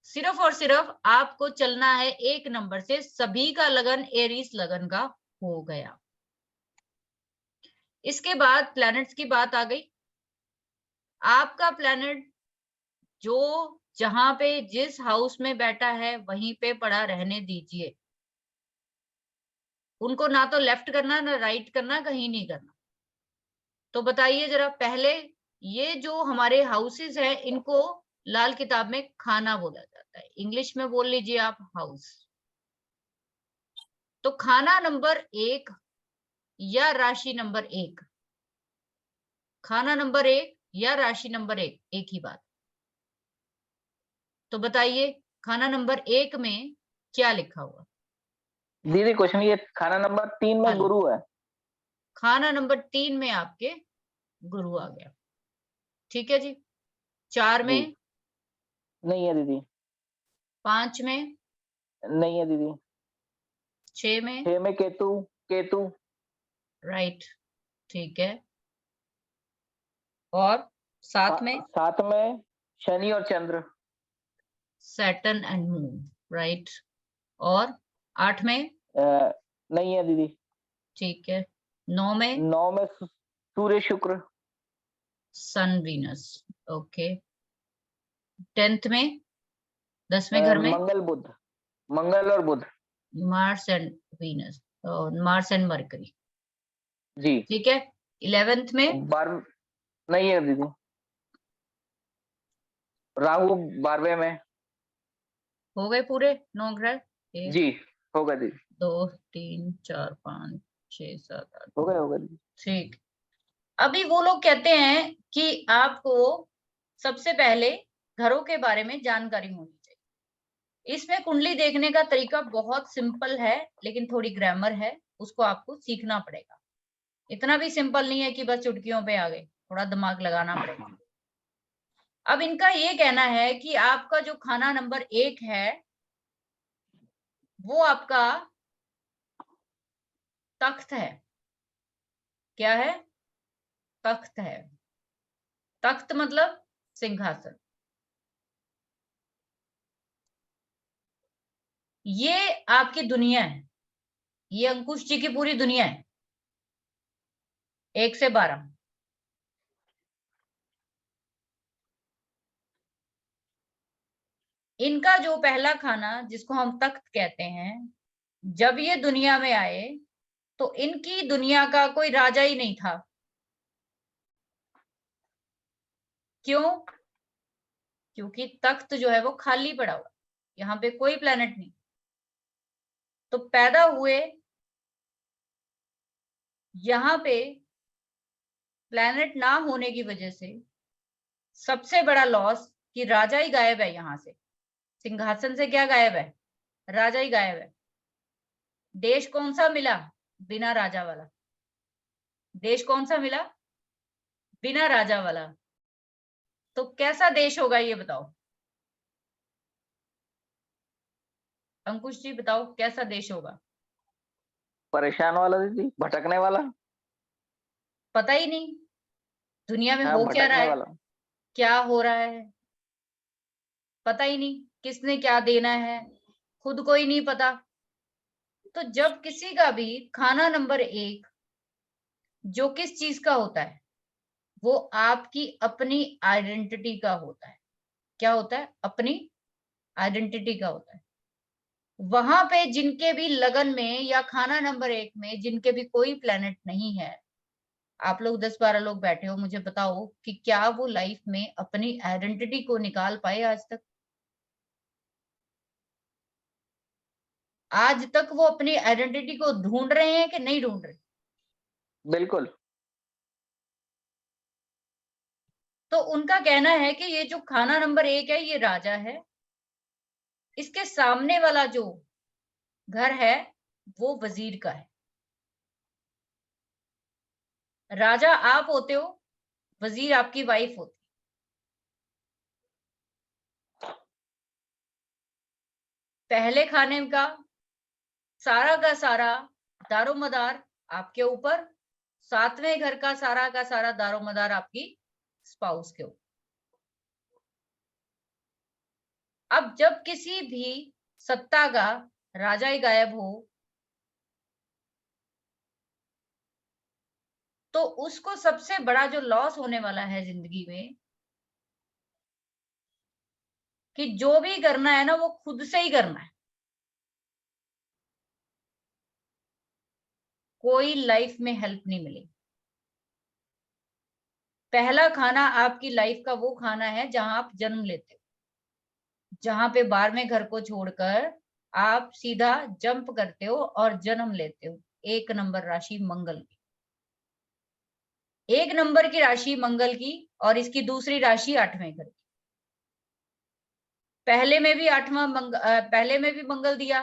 Speaker 1: सिर्फ और सिर्फ आपको चलना है एक नंबर से, सभी का लगन एरीज लगन का हो गया। इसके बाद प्लैनेट्स की बात आ गई। आपका प्लैनेट जो जहां पे जिस हाउस में बैठा है वहीं पे पड़ा रहने दीजिए, उनको ना तो लेफ्ट करना ना राइट करना, कहीं नहीं करना। तो बताइए जरा, पहले ये जो हमारे हाउसेस है इनको लाल किताब में खाना बोला जाता है, इंग्लिश में बोल लीजिए आप हाउस। तो खाना नंबर 1 या राशि नंबर 1, खाना नंबर 1 या राशि नंबर 1, एक ही बात। तो बताइए खाना नंबर 1 में क्या लिखा हुआ?
Speaker 3: दीदी क्वेश्चन ये खाना नंबर 3 में
Speaker 1: हेलो।
Speaker 3: गुरु है।
Speaker 1: खाना नंबर 3 में आपके गुरु आ गया, ठीक है जी। 4
Speaker 3: जी
Speaker 1: में,
Speaker 3: नहीं है दीदी,
Speaker 1: 5 में,
Speaker 3: नहीं है दीदी,
Speaker 1: 6 में,
Speaker 3: 6 में केतु, केतु,
Speaker 1: राइट, ठीक है। और 7 में
Speaker 3: 7 में शनि और चंद्र,
Speaker 1: सैटर्न एंड मून, राइट। और 8 में,
Speaker 3: नहीं है दीदी,
Speaker 1: ठीक है। 9 में
Speaker 3: 9 में सूर्य शुक्र,
Speaker 1: सन वीनस, ओके। 10th में, 10वें घर में
Speaker 3: मंगल बुध, मंगल और बुध,
Speaker 1: Mars and Venus, Mars and Mercury,
Speaker 3: जी।
Speaker 1: ठीक है। 11th में
Speaker 3: 12 नहीं है दीदी, राहु 12वें में,
Speaker 1: हो गए पूरे 9 ग्रह। 1
Speaker 3: जी होगा दीदी,
Speaker 1: 2 3 4 5 6 7 8,
Speaker 3: होगा दीदी।
Speaker 1: ठीक। अभी वो लोग कहते हैं कि आपको सबसे पहले घरों के बारे में जानकारी होनी चाहिए। इसमें कुंडली देखने का तरीका बहुत सिंपल है, लेकिन थोड़ी ग्रामर है, उसको आपको सीखना पड़ेगा। इतना भी सिंपल नहीं है कि बस चुटकियों पे आ गए, थोड़ा दिमाग लगाना पड़ेगा। अब इनका ये कहना है कि आपका जो खाना नंबर 1 है वो आपका तख्त है। क्या है? तख्त है। तख्त मतलब सिंहासन। ये आपकी दुनिया है, ये अंकुश जी की पूरी दुनिया है, 1 से 12। इनका जो पहला खाना जिसको हम तख्त कहते हैं, जब ये दुनिया में आए तो इनकी दुनिया का कोई राजा ही नहीं था। क्यों? क्योंकि तख्त जो है वो खाली पड़ा हुआ, यहाँ पे कोई प्लेनेट नहीं। तो पैदा हुए यहाँ पे प्लेनेट ना होने की वजह से सबसे बड़ा लॉस कि राजा ही गायब है यहाँ से, सिंहासन से क्या गायब है? राजा ही गायब है। देश कौन सा मिला? बिना राजा वाला। देश कौन सा मिला? बिना राजा वाला। तो कैसा देश होगा ये बताओ, अंकुश जी बताओ, कैसा देश होगा?
Speaker 3: परेशान वाला दीदी, भटकने वाला,
Speaker 1: पता ही नहीं दुनिया में
Speaker 3: हाँ
Speaker 1: हो क्या रहा
Speaker 3: भटकने
Speaker 1: है,
Speaker 3: वाला,
Speaker 1: क्या हो रहा है, पता ही नहीं किसने क्या देना है, खुद को ही नहीं पता। तो जब किसी का भी खाना नंबर 1 जो किस चीज का होता है, वो आपकी अपनी आइडेंटिटी का होता है। क्या होता है? अपनी आइडेंटिटी का होता है। वहां पे जिनके भी लगन में या खाना नंबर 1 में जिनके भी कोई प्लेनेट नहीं है, आप लोग 10-12 लोग बैठे हो, मुझे बताओ कि क्या वो लाइफ में अपनी आइडेंटिटी को निकाल पाए आज तक? आज तक वो अपनी आइडेंटिटी को ढूंढ रहे हैं कि नहीं ढूंढ रहे?
Speaker 3: बिल्कुल।
Speaker 1: तो उनका कहना है कि ये जो खाना नंबर 1 है ये राजा है, इसके सामने वाला जो घर है वो वजीर का है। राजा आप होते हो, वजीर आपकी वाइफ होती। पहले खाने का सारा दारोमदार आपके ऊपर, 7वें घर का सारा दारोमदार आपकी स्पाउस के ऊपर। अब जब किसी भी सत्ता का राजा ही गायब हो तो उसको सबसे बड़ा जो लॉस होने वाला है जिंदगी में, कि जो भी करना है ना वो खुद से ही करना है। कोई लाइफ में हेल्प नहीं मिलेगी। पहला खाना आपकी लाइफ का वो खाना है जहां आप जन्म लेते हो, जहां पे 12वें घर को छोड़कर आप सीधा जंप करते हो और जन्म लेते हो। 1 नंबर राशि मंगल की, 1 नंबर की राशि मंगल की, और इसकी दूसरी राशि 8वें घर की। पहले में भी पहले में भी मंगल दिया,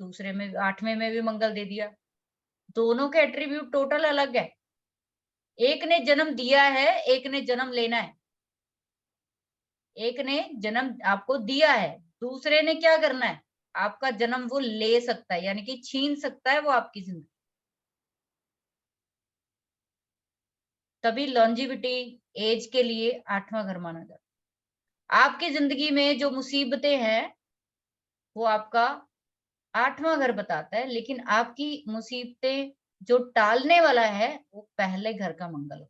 Speaker 1: दूसरे में 8वें में भी मंगल दे दिया। दोनों के एट्रीब्यूट टोटल अलग है। एक ने जन्म दिया है, एक ने जन्म लेना है। एक ने जन्म आपको दिया है, दूसरे ने क्या करना है, आपका जन्म वो ले सकता है, यानी कि छीन सकता है वो आपकी जिंदगी। तभी लॉन्जिविटी एज के लिए 8वां घर माना जाता है। आपकी जिंदगी में जो मुसीबतें हैं वो आपका 8वां घर बताता है, लेकिन आपकी मुसीबतें जो टालने वाला है वो पहले घर का मंगल है।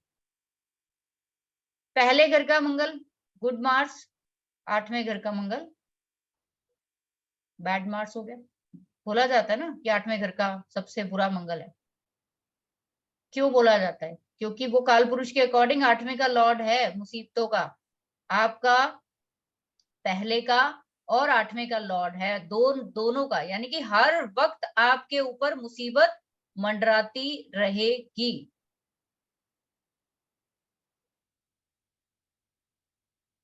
Speaker 1: पहले घर का मंगल गुड मार्स, 8वें घर का मंगल बैड मार्स हो गया। बोला जाता है ना कि 8वें घर का सबसे बुरा मंगल है। क्यों बोला जाता है? क्योंकि वो काल पुरुष के अकॉर्डिंग 8वें का लॉर्ड है मुसीबतों का, आपका पहले का और 8वें का लॉर्ड है, दोनों का, यानी कि हर वक्त आपके ऊपर मुसीबत मंडराती रहेगी।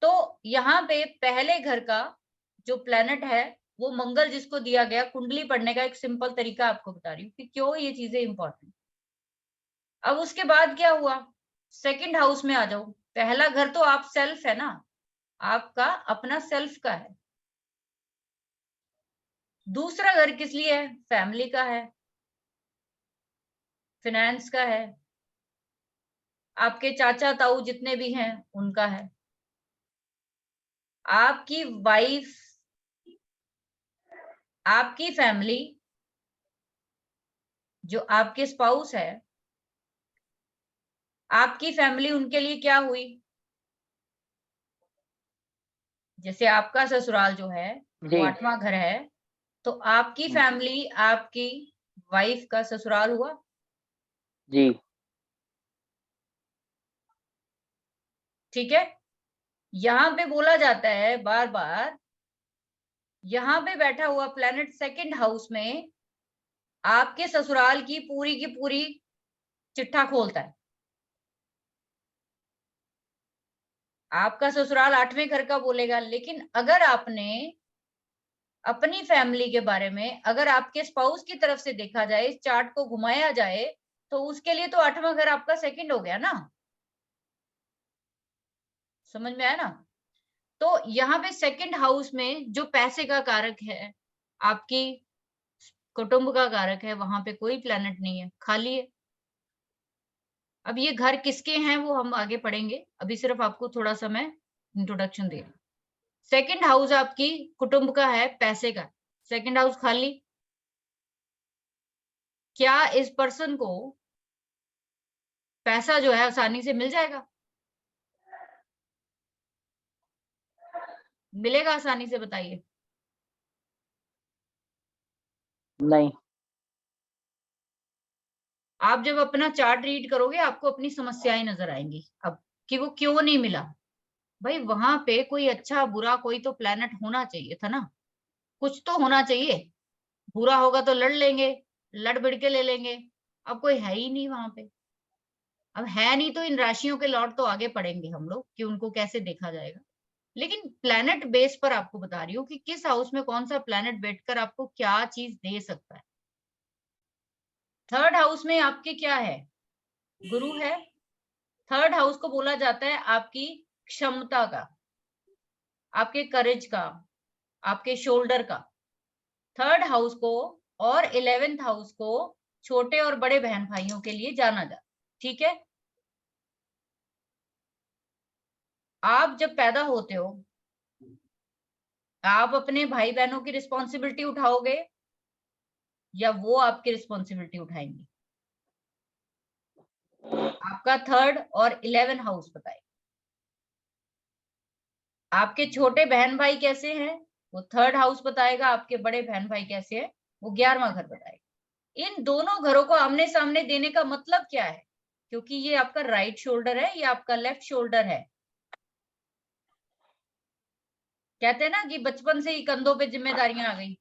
Speaker 1: तो यहाँ पे पहले घर का जो प्लेनेट है वो मंगल, जिसको दिया गया कुंडली पढ़ने का एक सिंपल तरीका आपको बता रही हूँ कि क्यों ये चीजें इंपॉर्टेंट। अब उसके बाद क्या हुआ, सेकंड हाउस में आ जाओ। पहला घर तो आप सेल्फ है ना, आपका अपना सेल्फ का है। दूसरा घर किस लिए है? फैमिली का है, फिनेंस का है, आपके चाचा ताऊ जितने भी हैं उनका है, आपकी वाइफ, आपकी फैमिली, जो आपके स्पाउस है, आपकी फैमिली उनके लिए क्या हुई? जैसे आपका ससुराल जो है वो
Speaker 3: जी
Speaker 1: 8वां घर है, तो आपकी फैमिली आपकी वाइफ का ससुराल हुआ।
Speaker 3: जी
Speaker 1: ठीक है, यहाँ पे बोला जाता है बार बार, यहाँ पे बैठा हुआ प्लेनेट सेकंड हाउस में आपके ससुराल की पूरी चिट्ठा खोलता है। आपका ससुराल 8वें घर का बोलेगा, लेकिन अगर आपने अपनी फैमिली के बारे में, अगर आपके स्पाउस की तरफ से देखा जाए, इस चार्ट को घुमाया जाए, तो उसके लिए तो 8वां घर आपका सेकंड हो गया ना। समझ में आया ना? तो यहाँ पे सेकंड हाउस में जो पैसे का कारक है, आपकी कुटुंब का कारक है, वहां पे कोई प्लेनेट नहीं है, खाली है। अब ये घर किसके हैं वो हम आगे पढ़ेंगे, अभी सिर्फ आपको थोड़ा सा मैं इंट्रोडक्शन दे रही हूँ। सेकंड हाउस आपकी कुटुंब का है, पैसे का। सेकंड हाउस खाली, क्या इस पर्सन को पैसा जो है आसानी से मिल जाएगा? मिलेगा आसानी से? बताइए।
Speaker 3: नहीं।
Speaker 1: आप जब अपना चार्ट रीड करोगे आपको अपनी समस्याएं नजर आएंगी अब, कि वो क्यों नहीं मिला। भाई वहां पे कोई अच्छा बुरा कोई तो प्लेनेट होना चाहिए था ना, कुछ तो होना चाहिए। बुरा होगा तो लड़ लेंगे, लड़ भिड़ के ले लेंगे। अब कोई है ही नहीं वहां पे। अब है नहीं तो इन राशियों के लॉर्ड तो आगे पढ़ेंगे हम लोग कि उनको कैसे देखा जाएगा। लेकिन प्लेनेट बेस पर आपको बता रही हूँ कि किस हाउस में कौन सा प्लेनेट बैठकर आपको क्या चीज दे सकता है। थर्ड हाउस में आपके क्या है? गुरु है। थर्ड हाउस को बोला जाता है आपकी क्षमता का, आपके करेज का, आपके शोल्डर का। थर्ड हाउस को और 11th हाउस को छोटे और बड़े बहन भाइयों के लिए जाना जाता। ठीक है, आप जब पैदा होते हो आप अपने भाई बहनों की रिस्पॉन्सिबिलिटी उठाओगे या वो आपकी रिस्पॉन्सिबिलिटी उठाएंगे? आपका 3rd और 11 हाउस बताए। आपके छोटे बहन भाई कैसे हैं वो 3rd हाउस बताएगा, आपके बड़े बहन भाई कैसे हैं वो 11वां घर बताएगा। इन दोनों घरों को आमने सामने देने का मतलब क्या है? क्योंकि ये आपका राइट शोल्डर है, ये आपका लेफ्ट शोल्डर है। कहते हैं ना कि बचपन से ही कंधों पे जिम्मेदारियां आ गई।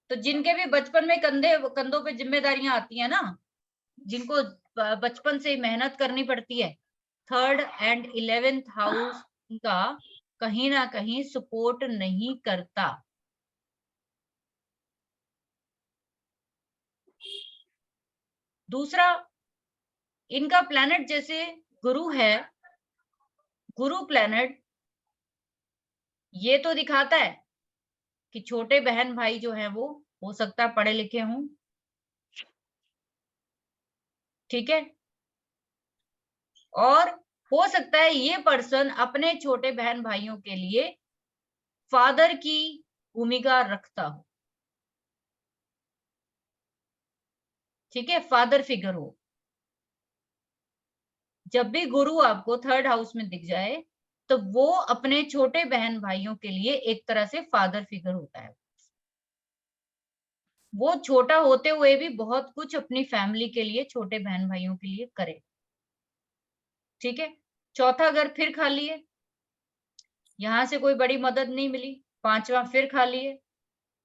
Speaker 1: तो जिनके भी बचपन में कंधों पे जिम्मेदारियां आती है ना, जिनको बचपन से मेहनत करनी पड़ती है, 3rd एंड 11th हाउस का कहीं ना कहीं सपोर्ट नहीं करता। दूसरा, इनका प्लैनेट जैसे गुरु है, गुरु प्लैनेट ये तो दिखाता है कि छोटे बहन भाई जो है वो हो सकता है पढ़े लिखे हों, ठीक है, और हो सकता है ये पर्सन अपने छोटे बहन भाइयों के लिए फादर की भूमिका रखता हो, ठीक है, फादर फिगर हो। जब भी गुरु आपको 3rd हाउस में दिख जाए तो वो अपने छोटे बहन भाइयों के लिए एक तरह से फादर फिगर होता है। वो छोटा होते हुए भी बहुत कुछ अपनी फैमिली के लिए, छोटे बहन भाइयों के लिए करे, ठीक है। 4था घर फिर खाली है, यहां से कोई बड़ी मदद नहीं मिली। 5वां फिर खाली है।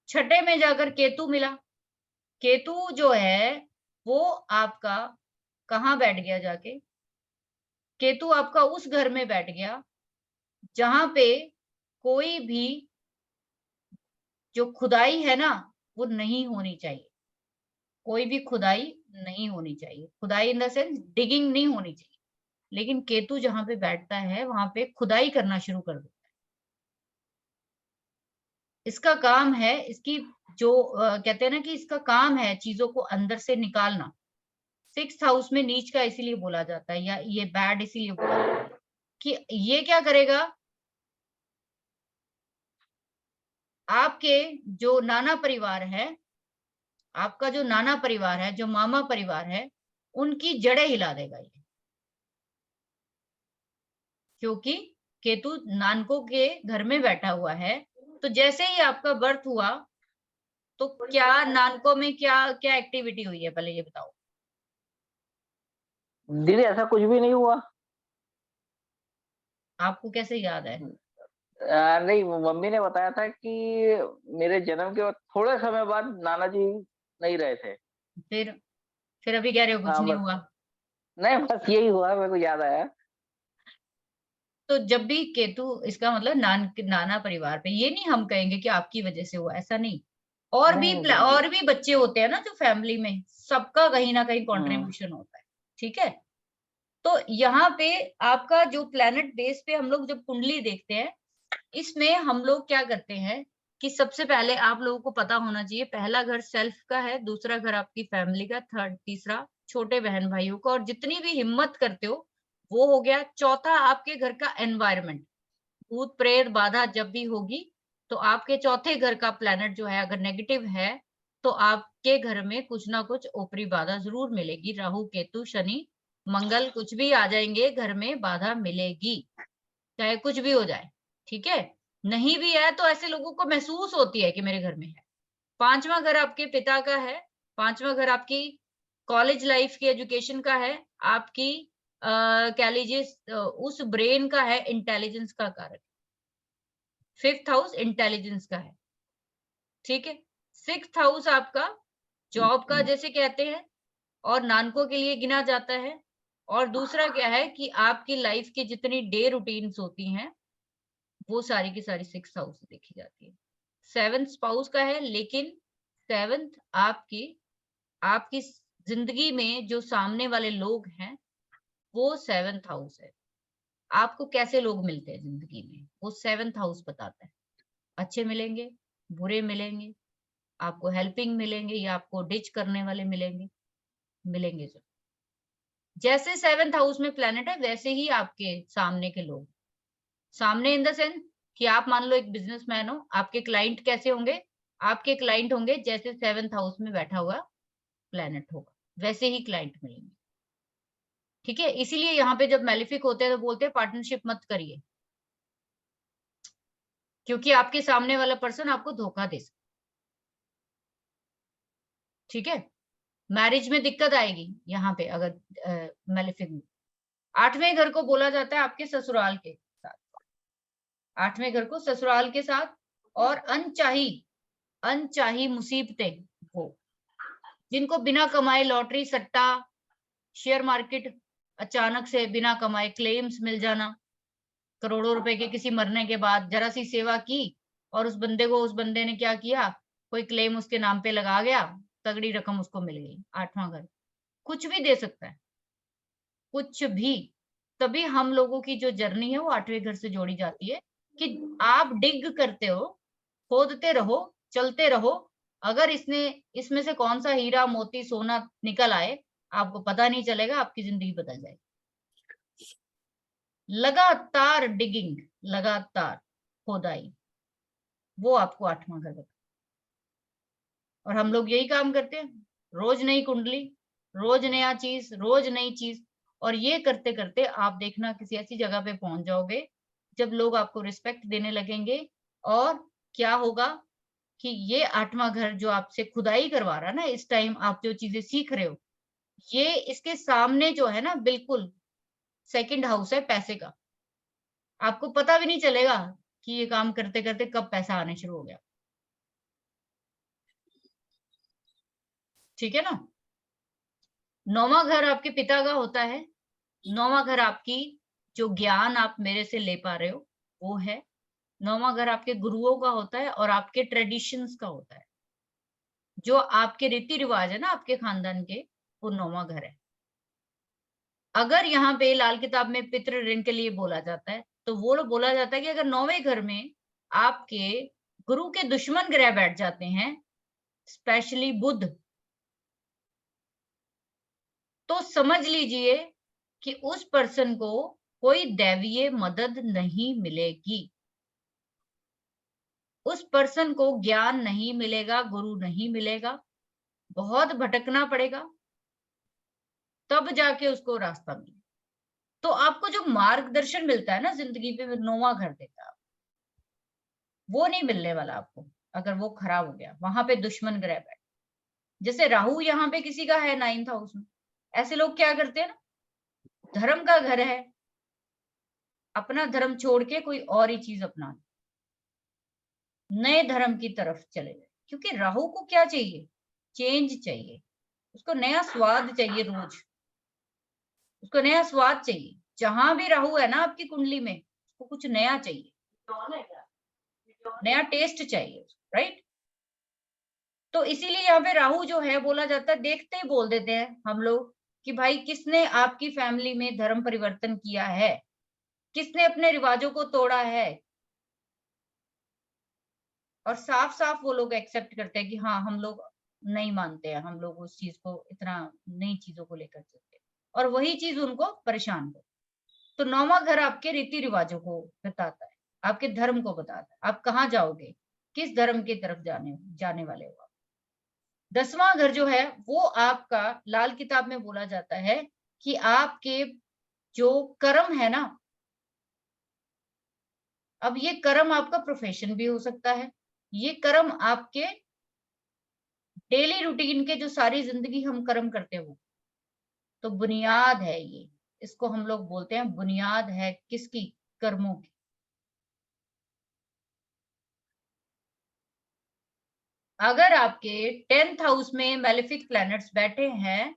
Speaker 1: 6ठे में जाकर केतु मिला। केतु जो है वो आपका कहाँ बैठ गया जाके? केतु आपका उस घर में बैठ गया जहां पे कोई भी जो खुदाई है ना वो नहीं होनी चाहिए, कोई भी खुदाई नहीं होनी चाहिए। खुदाई इन द सेंस डिगिंग नहीं होनी चाहिए, लेकिन केतु जहां पे बैठता है वहां पे खुदाई करना शुरू कर देता है। इसका काम है, इसकी जो कहते हैं ना कि इसका काम है चीजों को अंदर से निकालना। 6th हाउस में नीच का इसीलिए बोला जाता है, या ये बैड इसीलिए बोला जाता है कि ये क्या करेगा, आपके जो नाना परिवार है, आपका जो नाना परिवार है, जो मामा परिवार है, उनकी जड़ें हिला देगा ये। क्योंकि केतु नानकों के घर में बैठा हुआ है, तो जैसे ही आपका बर्थ हुआ तो क्या नानकों में क्या क्या एक्टिविटी हुई है, पहले ये बताओ।
Speaker 3: दीदी ऐसा कुछ भी नहीं हुआ।
Speaker 1: आपको कैसे याद है?
Speaker 3: नहीं, मम्मी ने बताया था कि मेरे जन्म के थोड़े समय बाद नाना जी नहीं रहे थे।
Speaker 1: फिर अभी कह रहे हो कुछ नहीं
Speaker 3: बस
Speaker 1: हुआ?
Speaker 3: नहीं, बस यही हुआ, मेरे को याद आया।
Speaker 1: तो जब भी केतु, इसका मतलब नाना परिवार पे, ये नहीं हम कहेंगे कि आपकी वजह से हुआ, ऐसा नहीं। और भी
Speaker 3: नहीं,
Speaker 1: और भी बच्चे होते हैं ना जो फैमिली में, सबका कहीं ना कहीं
Speaker 3: हम्म,
Speaker 1: कंट्रीब्यूशन होता है, ठीक है। तो यहाँ पे आपका जो प्लेनेट बेस पे हम लोग जब कुंडली देखते हैं, इसमें हम लोग क्या करते हैं कि सबसे पहले आप लोगों को पता होना चाहिए, पहला घर सेल्फ का है, दूसरा घर आपकी फैमिली का, तीसरा छोटे बहन भाइयों का, और जितनी भी हिम्मत करते हो वो हो गया। चौथा आपके घर का एनवायरनमेंट, भूत प्रेत बाधा जब भी होगी तो आपके चौथे घर का प्लेनेट जो है अगर नेगेटिव है तो आपके घर में कुछ ना कुछ ऊपरी बाधा जरूर मिलेगी। राहु केतु शनि मंगल कुछ भी आ जाएंगे, घर में बाधा मिलेगी, चाहे कुछ भी हो जाए, ठीक है। नहीं भी है तो ऐसे लोगों को महसूस होती है कि मेरे घर में है। 5वां घर आपके पिता का है, 5वां घर आपकी कॉलेज लाइफ की एजुकेशन का है, आपकी कह लीजिए उस ब्रेन का है, इंटेलिजेंस का कारक। 5th हाउस इंटेलिजेंस का है, ठीक है। 6th हाउस आपका जॉब का जैसे कहते हैं और नानकों के लिए गिना जाता है। और दूसरा क्या है कि आपकी लाइफ की जितनी डे रूटीन्स होती हैं वो सारी की सारी 6th हाउस से देखी जाती है। 7th स्पाउस का है, लेकिन 7th आपकी आपकी जिंदगी में जो सामने वाले लोग हैं वो 7th हाउस है। आपको कैसे लोग मिलते हैं जिंदगी में वो 7th हाउस बताता है। अच्छे मिलेंगे, बुरे मिलेंगे, आपको हेल्पिंग मिलेंगे या आपको डिच करने वाले मिलेंगे, मिलेंगे जो जैसे 7th हाउस में प्लेनेट है वैसे ही आपके सामने के लोग। सामने इन द सेंस कि आप मान लो एक बिजनेसमैन हो, आपके क्लाइंट कैसे होंगे? आपके क्लाइंट होंगे जैसे 7th हाउस में बैठा हुआ प्लेनेट होगा, वैसे ही क्लाइंट मिलेंगे। ठीक है, इसीलिए यहाँ पे जब मैलिफिक होते हैं तो बोलते हैं पार्टनरशिप मत करिए, क्योंकि आपके सामने वाला पर्सन आपको धोखा दे सकता। ठीक है, मैरिज में दिक्कत आएगी यहाँ पे अगर मैलिफिक में। 8वें घर को बोला जाता है आपके ससुराल के साथ, 8वें घर को ससुराल के साथ, और अनचाही मुसीबतें, वो जिनको बिना कमाए लॉटरी, सट्टा, शेयर मार्केट, अचानक से बिना कमाए क्लेम्स मिल जाना, करोड़ों रुपए के किसी मरने के बाद, जरा सी सेवा की और उस बंदे ने क्या किया, कोई क्लेम उसके नाम पे लगा गया, तगड़ी रकम उसको मिल गई। 8वां घर कुछ भी दे सकता है, कुछ भी। तभी हम लोगों की जो जर्नी है वो 8वें घर से जोड़ी जाती है कि आप डिग करते हो, खोदते रहो, चलते रहो। अगर इसमें से कौन सा हीरा, मोती, सोना निकल आए, आपको पता नहीं चलेगा, आपकी जिंदगी बदल जाएगी। लगातार डिगिंग, लगातार खोदाई, वो आपको 8वां घर बताता। और हम लोग यही काम करते हैं, रोज नई कुंडली, रोज नया चीज, रोज नई चीज। और ये करते करते आप देखना किसी ऐसी जगह पे पहुंच जाओगे जब लोग आपको रिस्पेक्ट देने लगेंगे। और क्या होगा कि ये 8वां घर जो आपसे खुदाई करवा रहा है ना, इस टाइम आप जो चीजें सीख रहे हो, ये इसके सामने जो है ना, बिल्कुल 2nd हाउस है पैसे का। आपको पता भी नहीं चलेगा कि ये काम करते करते कब पैसा आने शुरू हो गया। ठीक है ना। 9वां घर आपके पिता का होता है। 9वां घर आपकी जो ज्ञान आप मेरे से ले पा रहे हो वो है। 9वां घर आपके गुरुओं का होता है और आपके ट्रेडिशंस का होता है, जो आपके रीति रिवाज है ना आपके खानदान के, वो 9वां घर है। अगर यहाँ पे लाल किताब में पितृ ऋण के लिए बोला जाता है, तो वो लोग बोला जाता है कि अगर 9वें घर में आपके गुरु के दुश्मन ग्रह बैठ जाते हैं, स्पेशली बुध, तो समझ लीजिए कि उस पर्सन को कोई दैवीय मदद नहीं मिलेगी, उस पर्सन को ज्ञान नहीं मिलेगा, गुरु नहीं मिलेगा, बहुत भटकना पड़ेगा, तब जाके उसको रास्ता मिले। तो आपको जो मार्गदर्शन मिलता है ना जिंदगी पे, 9वां घर देता है, वो नहीं मिलने वाला आपको अगर वो खराब हो गया। वहां पे दुश्मन ग्रह बैठ, जैसे राहु यहाँ पे किसी का है 9th हाउस में, ऐसे लोग क्या करते हैं ना, धर्म का घर है, अपना धर्म छोड़ के कोई और ही चीज अपना, नए धर्म की तरफ चले गए। क्योंकि राहु को क्या चाहिए, चेंज चाहिए, उसको नया स्वाद चाहिए, रोज उसको नया स्वाद चाहिए। जहां भी राहु है ना आपकी कुंडली में, उसको कुछ नया चाहिए, नया टेस्ट चाहिए, राइट। तो इसीलिए यहाँ पे राहु जो है बोला जाता है, देखते ही बोल देते हैं हम लोग कि भाई किसने आपकी फैमिली में धर्म परिवर्तन किया है, किसने अपने रिवाजों को तोड़ा है। और साफ साफ वो लोग एक्सेप्ट करते हैं कि हाँ हम लोग नहीं मानते हैं, हम लोग उस चीज को इतना नई चीजों को लेकर चलते हैं, और वही चीज उनको परेशान कर। तो 9वां घर आपके रीति रिवाजों को बताता है, आपके धर्म को बताता है, आप कहाँ जाओगे, किस धर्म की तरफ जाने वाले हो। 10वां घर जो है वो आपका लाल किताब में बोला जाता है कि आपके जो कर्म है ना, अब ये कर्म आपका प्रोफेशन भी हो सकता है, ये कर्म आपके डेली रूटीन के जो सारी जिंदगी हम कर्म करते हैं वो, तो बुनियाद है ये, इसको हम लोग बोलते हैं बुनियाद है किसकी, कर्मों की। अगर आपके 10th हाउस में मैलेफिक प्लैनेट्स बैठे हैं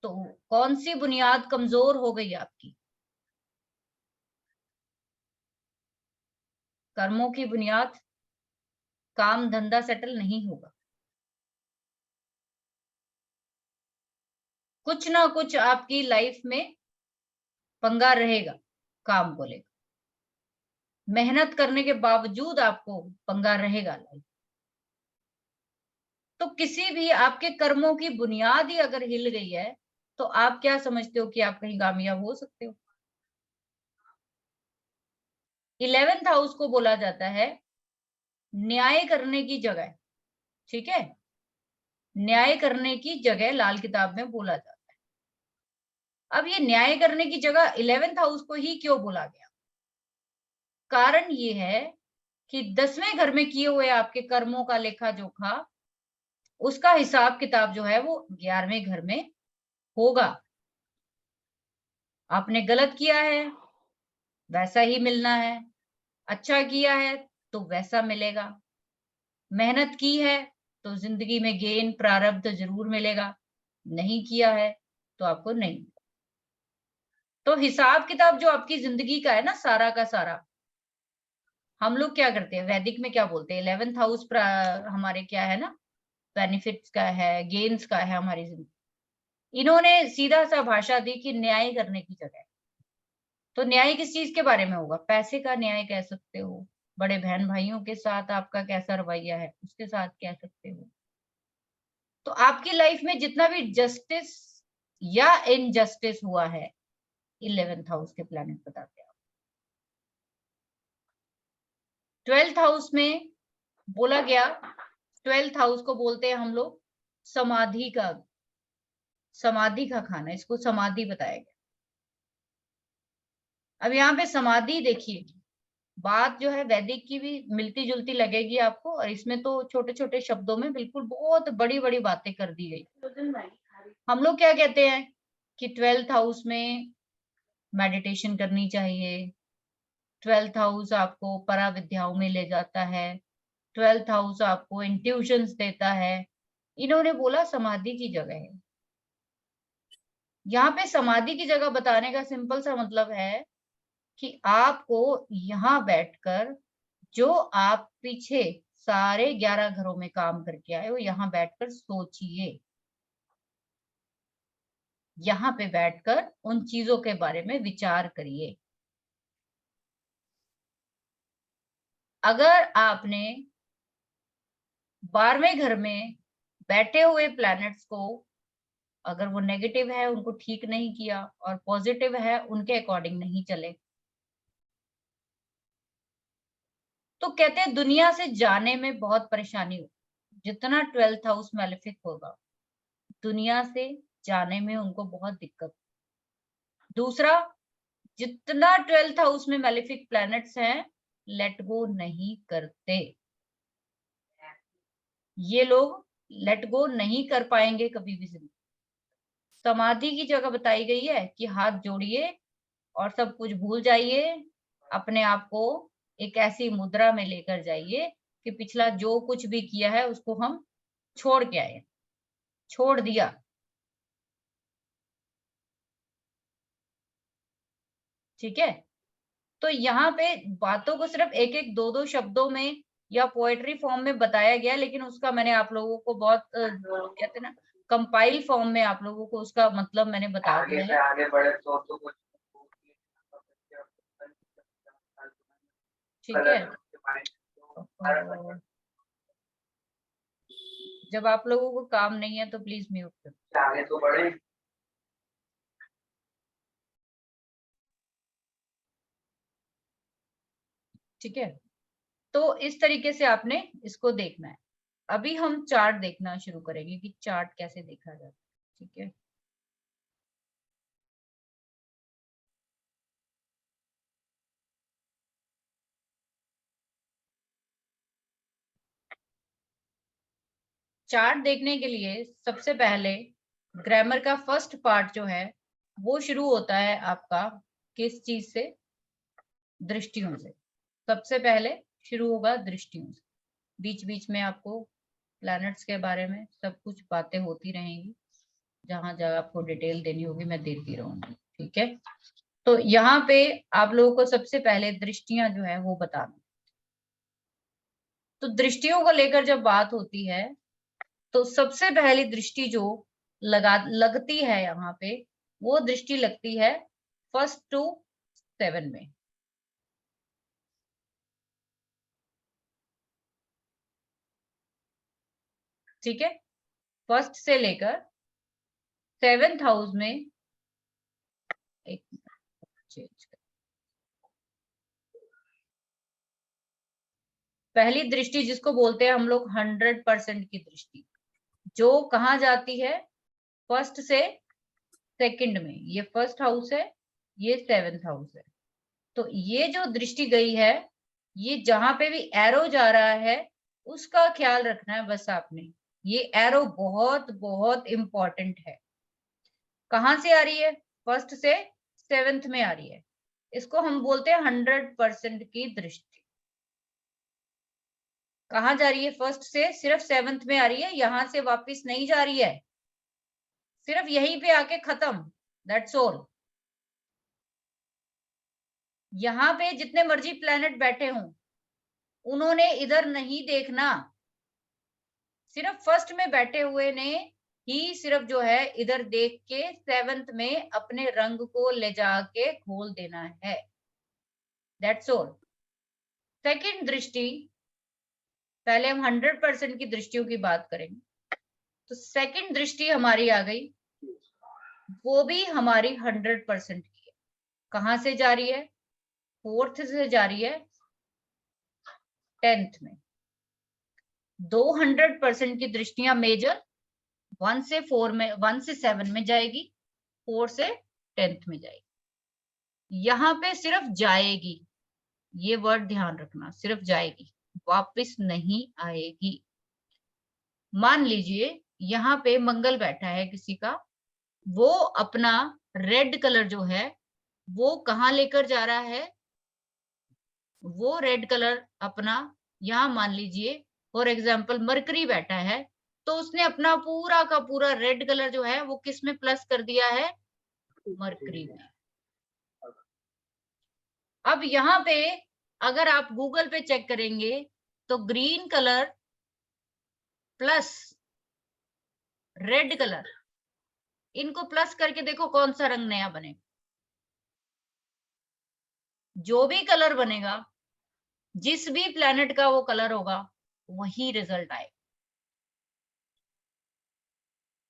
Speaker 1: तो कौन सी बुनियाद कमजोर हो गई आपकी, कर्मों की बुनियाद, काम धंधा सेटल नहीं होगा, कुछ ना कुछ आपकी लाइफ में पंगा रहेगा काम को लेकर, मेहनत करने के बावजूद आपको पंगा रहेगा लाइफ। तो किसी भी आपके कर्मों की बुनियाद ही अगर हिल गई है तो आप क्या समझते हो कि आप कहीं कामयाब हो सकते हो? 11th हाउस को बोला जाता है न्याय करने की जगह, ठीक है, न्याय करने की जगह लाल किताब में बोला जाता है। अब ये न्याय करने की जगह 11th हाउस को ही क्यों बोला गया? कारण ये है कि 10वें घर में किए हुए आपके कर्मों का लेखा जोखा, उसका हिसाब किताब जो है वो 11वें घर में होगा। आपने गलत किया है वैसा ही मिलना है, अच्छा किया है तो वैसा मिलेगा, मेहनत की है तो जिंदगी में गेन प्रारब्ध जरूर मिलेगा, नहीं किया है तो आपको नहीं। तो हिसाब किताब जो आपकी जिंदगी का है ना, सारा का सारा, हम लोग क्या करते हैं वैदिक में क्या बोलते हैं, 11th हाउस हमारे क्या है ना, बेनिफिट्स का है, गेन्स का है हमारी जिंदगी। इन्होंने सीधा सा भाषा दी कि न्याय करने की जगह। तो न्याय किस चीज के बारे में होगा? पैसे का न्याय कह सकते हो, बड़े बहन भाइयों के साथ आपका कैसा रवैया है उसके साथ कह सकते हो। तो आपकी लाइफ में जितना भी जस्टिस या इनजस्टिस हुआ है 11th हाउस के प्लैनेट बताते हैं। 12th हाउस में बोला गया, 12th हाउस को बोलते हैं हम लोग समाधि का, समाधि का खाना, इसको समाधि बताया गया। अब यहाँ पे समाधि देखिए, बात जो है वैदिक की भी मिलती जुलती लगेगी आपको, और इसमें तो छोटे छोटे शब्दों में बिल्कुल बहुत बड़ी बड़ी बातें कर दी गई। हम लोग क्या कहते हैं कि 12th हाउस में मेडिटेशन करनी चाहिए, 12th हाउस आपको परा विद्याओं में ले जाता है, 12th हाउस आपको इंट्यूशंस देता है। इन्होंने बोला समाधि की जगह है। यहाँ पे समाधि की जगह बताने का सिंपल सा मतलब है कि आपको यहाँ बैठकर जो आप पीछे सारे 11 घरों में काम करके आए हो, यहाँ बैठकर सोचिए, यहाँ पे बैठकर उन चीजों के बारे में विचार करिए। अगर आपने 12वें घर में बैठे हुए प्लैनेट्स को, अगर वो नेगेटिव है उनको ठीक नहीं किया और पॉजिटिव है उनके अकॉर्डिंग नहीं चले, तो कहते हैं दुनिया से जाने में बहुत परेशानी हो। जितना 12th हाउस मैलेफिक होगा दुनिया से जाने में उनको बहुत दिक्कत। दूसरा, जितना 12th हाउस में मैलेफिक प्लैनेट्स हैं लेट गो नहीं करते, ये लोग लेट गो नहीं कर पाएंगे कभी भी जिंदगी। समाधि की जगह बताई गई है कि हाथ जोड़िए और सब कुछ भूल जाइए, अपने आप को एक ऐसी मुद्रा में लेकर जाइए कि पिछला जो कुछ भी किया है उसको हम छोड़ के आए, छोड़ दिया। ठीक है, तो यहाँ पे बातों को सिर्फ एक एक दो दो शब्दों में या पोएट्री फॉर्म में बताया गया, लेकिन उसका मैंने आप लोगों को बहुत कहते हैं ना कंपाइल फॉर्म में आप लोगों को उसका मतलब मैंने बता दिया है।
Speaker 3: आगे बढ़े तो कुछ
Speaker 1: ठीक है, जब आप लोगों को काम नहीं है तो प्लीज म्यूट कर।
Speaker 3: आगे तो बढ़े।
Speaker 1: ठीक है, तो इस तरीके से आपने इसको देखना है। अभी हम चार्ट देखना शुरू करेंगे कि चार्ट कैसे देखा जाता है। ठीक है, चार्ट देखने के लिए सबसे पहले ग्रामर का फर्स्ट पार्ट जो है वो शुरू होता है आपका किस चीज से? दृष्टियों से। सबसे पहले शुरू होगा दृष्टियों से। बीच बीच में आपको प्लैनेट्स के बारे में सब कुछ बातें होती रहेंगी, जहां जगह आपको डिटेल देनी होगी मैं देती रहूंगी। ठीक है, तो यहाँ पे आप लोगों को सबसे पहले दृष्टियां जो है वो बताना। तो दृष्टियों को लेकर जब बात होती है तो सबसे पहली दृष्टि जो लगती है यहाँ पे, वो दृष्टि लगती है 1st to 7 में। ठीक है, 1st से लेकर 7th हाउस में, एक चेंज पहली दृष्टि जिसको बोलते हैं हम लोग 100% की दृष्टि, जो कहाँ जाती है, फर्स्ट से सेकंड में। ये फर्स्ट हाउस है, ये 7th हाउस है। तो ये जो दृष्टि गई है, ये जहां पे भी एरो जा रहा है उसका ख्याल रखना है बस आपने। ये एरो बहुत बहुत इंपॉर्टेंट है। कहाँ से आ रही है, फर्स्ट से 7th में आ रही है। इसको हम बोलते हैं 100% की दृष्टि। कहाँ जा रही है, फर्स्ट से सिर्फ 7th में आ रही है, यहां से वापस नहीं जा रही है, सिर्फ यहीं पे आके खत्म, दैट्स ऑल। यहाँ पे जितने मर्जी प्लैनेट बैठे हों, उन्होंने इधर नहीं देखना, सिर्फ फर्स्ट में बैठे हुए ने ही सिर्फ जो है इधर देख के 7th में अपने रंग को ले जाके खोल देना है, दैट्स ऑल। सेकंड दृष्टि, पहले हम 100% की दृष्टियों की बात करेंगे। तो सेकंड दृष्टि हमारी आ गई, वो भी हमारी 100% की है। कहाँ से जा रही है, 4th से जा रही है 10th में। 200% की दृष्टियां मेजर 1 से 4 में, 1 से 7 में जाएगी, 4 से 10th में जाएगी। यहाँ पे सिर्फ जाएगी, ये वर्ड ध्यान रखना, सिर्फ जाएगी, वापस नहीं आएगी। मान लीजिए यहाँ पे मंगल बैठा है किसी का, वो अपना रेड कलर जो है वो कहाँ लेकर जा रहा है, वो रेड कलर अपना, यहाँ मान लीजिए फॉर एग्जाम्पल मरकरी बैठा है, तो उसने अपना पूरा का पूरा रेड कलर जो है वो किस में प्लस कर दिया है, मरकरी में। अब यहाँ पे अगर आप गूगल पे चेक करेंगे तो green colour plus red colour, इनको प्लस करके देखो कौन सा रंग नया बनेगा। जो भी कलर बनेगा, जिस भी प्लैनेट का वो कलर होगा, वही रिजल्ट आएगा।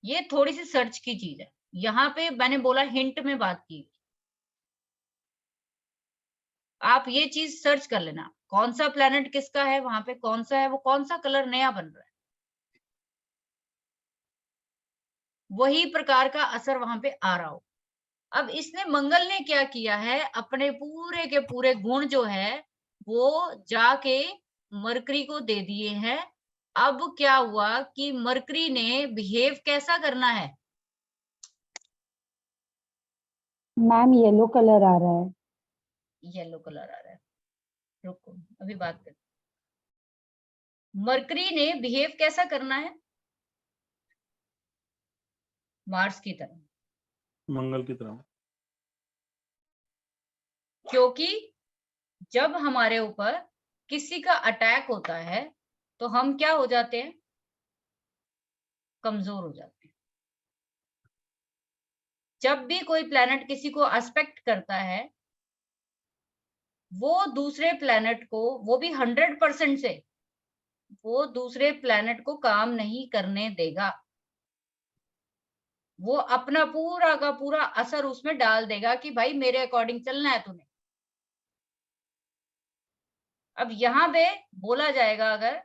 Speaker 1: ये थोड़ी सी सर्च की चीज है, यहाँ पे मैंने बोला हिंट में बात की, आप ये चीज सर्च कर लेना, कौन सा प्लैनेट किसका है, वहां पे कौन सा है, वो कौन सा कलर नया बन रहा है, वही प्रकार का असर वहां पे आ रहा हो। अब इसने, मंगल ने क्या किया है, अपने पूरे के पूरे गुण जो है वो जाके मरकरी को दे दिए हैं। अब क्या हुआ कि मरकरी ने बिहेव कैसा करना है,
Speaker 11: मैम येलो कलर आ रहा है।
Speaker 1: येलो कलर आ रहा है, रुको अभी बात करते। मरकरी ने बिहेव कैसा करना है, मार्स की तरह,
Speaker 8: मंगल की तरह।
Speaker 1: क्योंकि जब हमारे ऊपर किसी का अटैक होता है तो हम क्या हो जाते हैं, कमजोर हो जाते हैं। जब भी कोई प्लैनेट किसी को एस्पेक्ट करता है, वो दूसरे प्लैनेट को, वो भी 100% से, वो दूसरे प्लैनेट को काम नहीं करने देगा, वो अपना पूरा का पूरा असर उसमें डाल देगा कि भाई मेरे अकॉर्डिंग चलना है तुम्हें। अब यहाँ पे बोला जाएगा अगर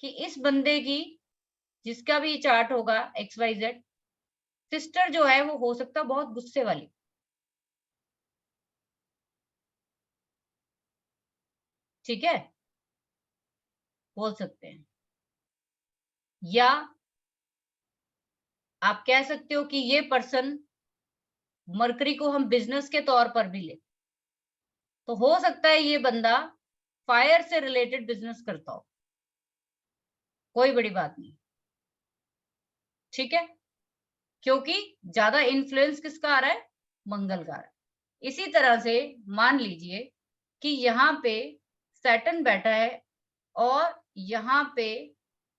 Speaker 1: कि इस बंदे की, जिसका भी चार्ट होगा XYZ, सिस्टर जो है वो हो सकता बहुत गुस्से वाली, ठीक है, बोल सकते हैं। या आप कह सकते हो कि ये पर्सन, मरकरी को हम बिजनेस के तौर पर भी ले, तो हो सकता है ये बंदा फायर से रिलेटेड बिजनेस करता हो, कोई बड़ी बात नहीं, ठीक है, क्योंकि ज्यादा इन्फ्लुएंस किसका आ रहा है, मंगल का आ रहा है। इसी तरह से मान लीजिए कि यहाँ पे सैटर्न बैठा है और यहाँ पे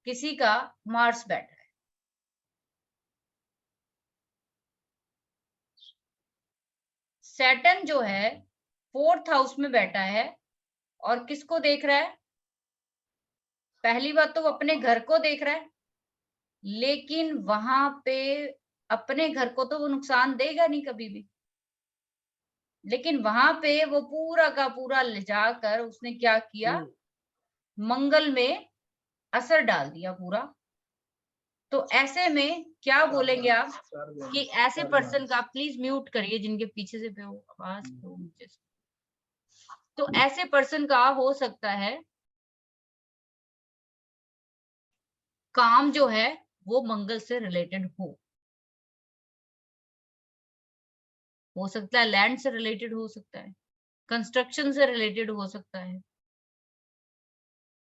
Speaker 1: किसी का मार्स बैठा है। सैटर्न जो है 4th हाउस में बैठा है और किसको देख रहा है, पहली बात तो वो अपने घर को देख रहा है, लेकिन वहां पे अपने घर को तो वो नुकसान देगा नहीं कभी भी, लेकिन वहां पे वो पूरा का पूरा ले जाकर उसने क्या किया, मंगल में असर डाल दिया पूरा, तो ऐसे में क्या बोलेंगे आप कि ऐसे पर्सन का, प्लीज म्यूट करिए जिनके पीछे से पे हो आवाज तो नीचे से। तो ऐसे पर्सन का हो सकता है काम जो है वो मंगल से रिलेटेड हो सकता है लैंड से रिलेटेड हो सकता है, कंस्ट्रक्शन से रिलेटेड हो सकता है,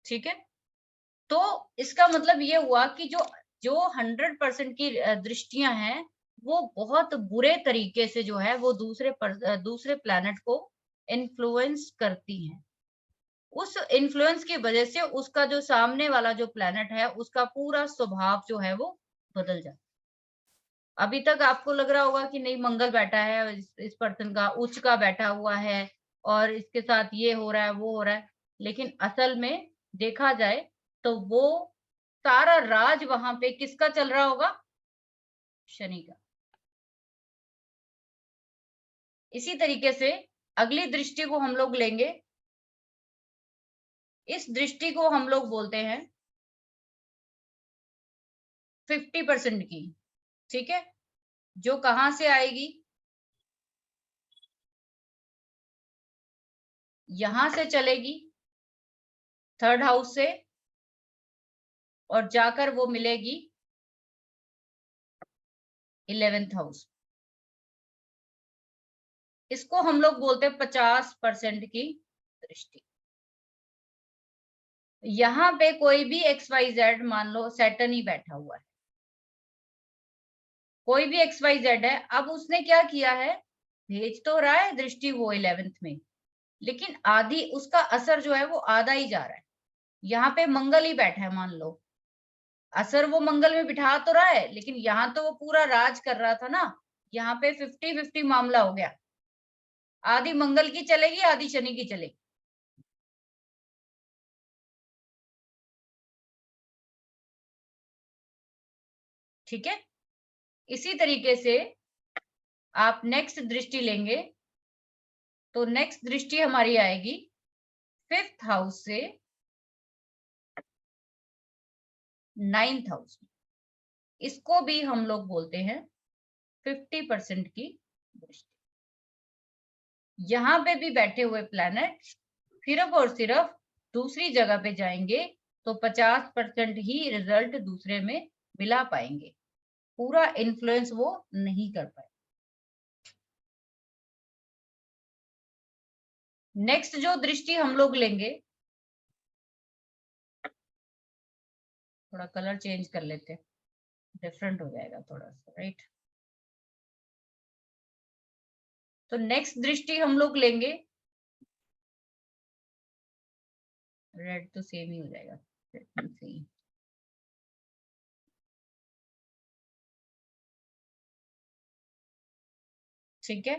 Speaker 1: ठीक है। तो इसका मतलब ये हुआ कि जो जो 100% की दृष्टियां हैं वो बहुत बुरे तरीके से जो है वो दूसरे प्लैनेट को इन्फ्लुएंस करती हैं। उस इन्फ्लुएंस की वजह से उसका जो सामने वाला जो प्लैनेट है उसका पूरा स्वभाव जो है वो बदल जाता है। अभी तक आपको लग रहा होगा कि नहीं मंगल बैठा है, इस पर्सन का उच्च का बैठा हुआ है और इसके साथ ये हो रहा है वो हो रहा है, लेकिन असल में देखा जाए तो वो सारा राज वहां पे किसका चल रहा होगा? शनि का। इसी तरीके से अगली दृष्टि को हम लोग लेंगे। इस दृष्टि को हम लोग बोलते हैं 50% की, ठीक है, जो कहां से आएगी? यहां से चलेगी 3rd हाउस से और जाकर वो मिलेगी 11th हाउस। इसको हम लोग बोलते हैं 50% की दृष्टि। यहां पे कोई भी XYZ, मान लो सैटर्न ही बैठा हुआ है, कोई भी XYZ है, अब उसने क्या किया है, भेज तो रहा है दृष्टि वो 11th में, लेकिन आधी उसका असर जो है वो आधा ही जा रहा है। यहाँ पे मंगल ही बैठा है, मान लो असर वो मंगल में बिठा तो रहा है, लेकिन यहाँ तो वो पूरा राज कर रहा था ना, यहाँ पे 50-50 मामला हो गया, आधी मंगल की चलेगी आधी शनि की चलेगी। ठीक है, इसी तरीके से आप नेक्स्ट दृष्टि लेंगे तो नेक्स्ट दृष्टि हमारी आएगी 5th हाउस से 9th हाउस में। इसको भी हम लोग बोलते हैं 50% की दृष्टि। यहां पे भी बैठे हुए प्लैनेट सिर्फ और सिर्फ दूसरी जगह पे जाएंगे तो 50% ही रिजल्ट दूसरे में मिला पाएंगे, पूरा इन्फ्लुएंस वो नहीं कर पाए। नेक्स्ट जो दृष्टि हम लोग लेंगे, थोड़ा कलर चेंज कर लेते हैं, डिफरेंट हो जाएगा थोड़ा सा, राइट। तो नेक्स्ट दृष्टि हम लोग लेंगे, रेड तो सेम ही हो जाएगा, सेम। ठीक है,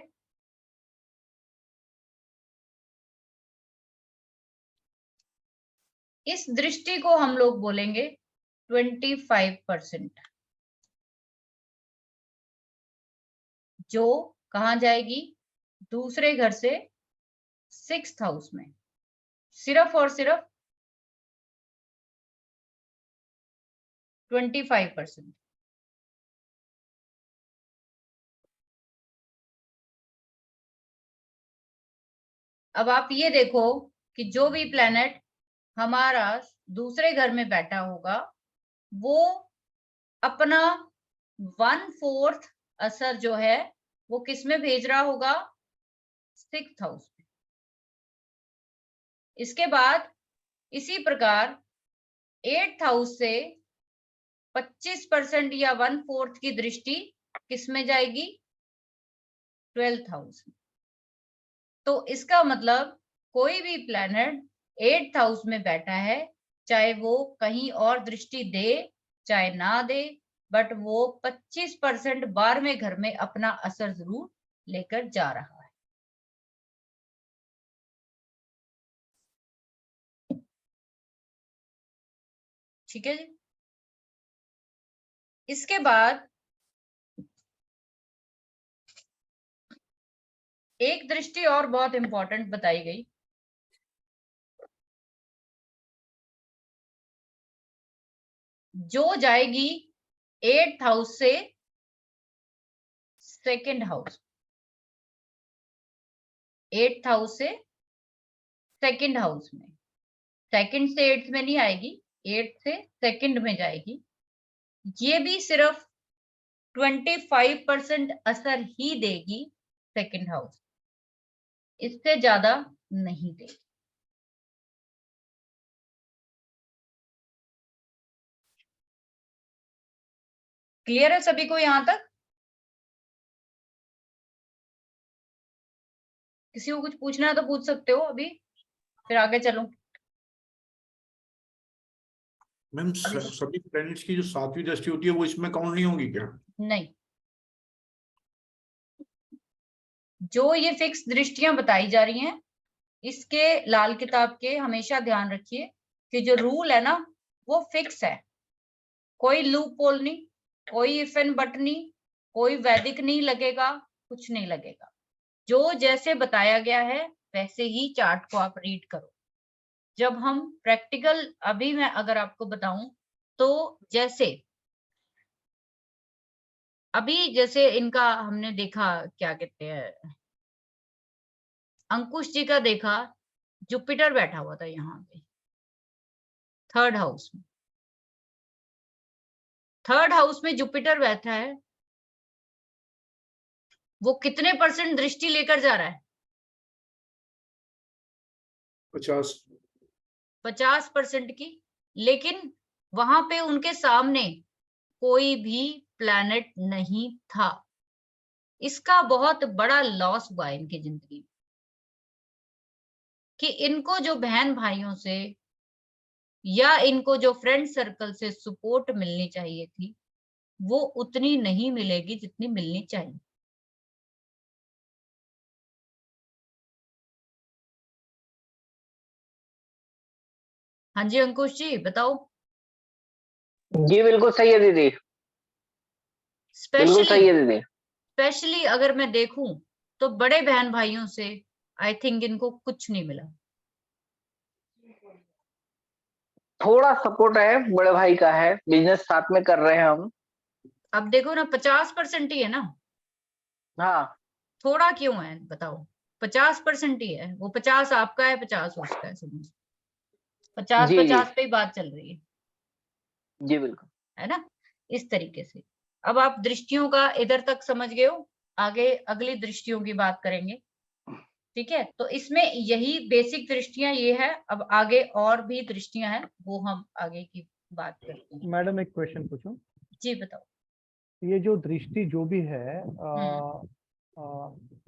Speaker 1: इस दृष्टि को हम लोग बोलेंगे 25%, जो कहां जाएगी? दूसरे घर से 6th हाउस में, सिर्फ और सिर्फ 25%। अब आप ये देखो कि जो भी प्लेनेट हमारा दूसरे घर में बैठा होगा वो अपना 1/4 असर जो है वो किस में भेज रहा होगा? 6th हाउस में। इसके बाद इसी प्रकार 8th हाउस से 25% या 1/4 की दृष्टि किस में जाएगी? 12th हाउस में। तो इसका मतलब कोई भी प्लैनेट 8th हाउस में बैठा है, चाहे वो कहीं और दृष्टि दे चाहे ना दे, बट वो 25% 12वें घर में अपना असर जरूर लेकर जा रहा है। ठीक है जी। इसके बाद एक दृष्टि और बहुत इंपॉर्टेंट बताई गई, जो जाएगी 8th हाउस से 2nd हाउस, 8th हाउस से 2nd हाउस में, 2nd से 8th में नहीं आएगी, 8th से 2nd में जाएगी। ये भी सिर्फ 25% असर ही देगी 2nd हाउस, इससे ज्यादा नहीं देगी। क्लियर है सभी को यहां तक? किसी को कुछ पूछना है तो पूछ सकते हो अभी, फिर आगे चलो।
Speaker 8: मैम सभी प्लैनेट्स की जो 7वीं दृष्टि होती है वो इसमें काउंट नहीं होगी क्या?
Speaker 1: नहीं, जो ये फिक्स दृष्टियां बताई जा रही हैं, इसके लाल किताब के हमेशा ध्यान रखिए कि जो रूल है ना वो फिक्स है, कोई लूप होल नहीं, कोई इफ एंड बट नहीं, कोई वैदिक नहीं लगेगा, कुछ नहीं लगेगा। जो जैसे बताया गया है वैसे ही चार्ट को आप रीड करो। जब हम प्रैक्टिकल, अभी मैं अगर आपको बताऊं तो जैसे अभी जैसे इनका हमने देखा, क्या कहते हैं, अंकुश जी का देखा, जुपिटर बैठा हुआ था यहाँ पे 3rd हाउस में। 3rd हाउस में जुपिटर बैठा है, वो कितने % दृष्टि लेकर जा रहा है? 50% की। लेकिन वहां पे उनके सामने कोई भी प्लैनेट नहीं था। इसका बहुत बड़ा लॉस हुआ है इनकी जिंदगी में, कि इनको जो बहन भाइयों से या इनको जो फ्रेंड सर्कल से सपोर्ट मिलनी चाहिए थी, वो उतनी नहीं मिलेगी जितनी मिलनी चाहिए। हाँ जी अंकुश जी बताओ।
Speaker 3: जी बिल्कुल सही है दीदी, बिल्कुल सही है दीदी।
Speaker 1: स्पेशली अगर मैं देखूं तो बड़े बहन भाइयों से आई थिंक इनको कुछ नहीं मिला।
Speaker 3: थोड़ा सपोर्ट है, बड़े भाई का है, बिजनेस साथ में कर रहे हैं हम।
Speaker 1: अब देखो ना 50% ही है ना।
Speaker 3: हाँ
Speaker 1: थोड़ा क्यों है बताओ, 50% ही है। वो 50 आपका है, 50 उसका है, समझ 50-50 पे ही बात चल रही है।
Speaker 3: जी बिल्कुल,
Speaker 1: है ना, इस तरीके से। अब आप दृष्टियों का इधर तक समझ गए हो, आगे अगली दृष्टियों की बात करेंगे। ठीक है, तो इसमें यही बेसिक दृष्टियां ये है। अब आगे और भी दृष्टियां हैं, वो हम आगे की बात करते हैं।
Speaker 4: मैडम एक क्वेश्चन पूछूं?
Speaker 1: जी बताओ।
Speaker 4: ये जो दृष्टि जो भी है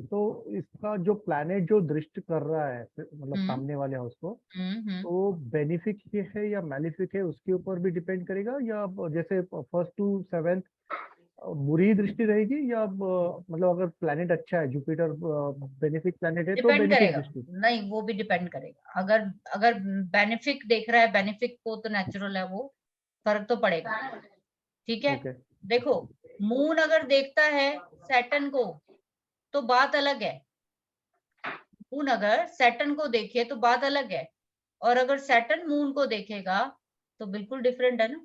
Speaker 4: तो इसका जो प्लैनेट जो दृष्टि कर रहा है मतलब सामने वाले हाउस को, तो बेनिफिक है या मैलिफिक है उसके ऊपर भी डिपेंड करेगा, या जैसे 1st to 7th बुरी दृष्टि रहेगी, या मतलब अगर प्लैनेट अच्छा है, जुपिटर बेनिफिक प्लैनेट है तो
Speaker 1: डिपेंड
Speaker 4: बेनिफिक
Speaker 1: करेगा,
Speaker 4: दृष्टि?
Speaker 1: नहीं वो भी डिपेंड करेगा। अगर अगर बेनिफिक देख रहा है, बेनिफिक को तो नेचुरल है, वो फर्क तो पड़ेगा। ठीक है, देखो मून अगर देखता है सैटर्न को तो बात अलग है। मून अगर सैटर्न को देखे तो बात अलग है, और अगर सैटर्न मून को देखेगा तो बिल्कुल डिफरेंट है ना।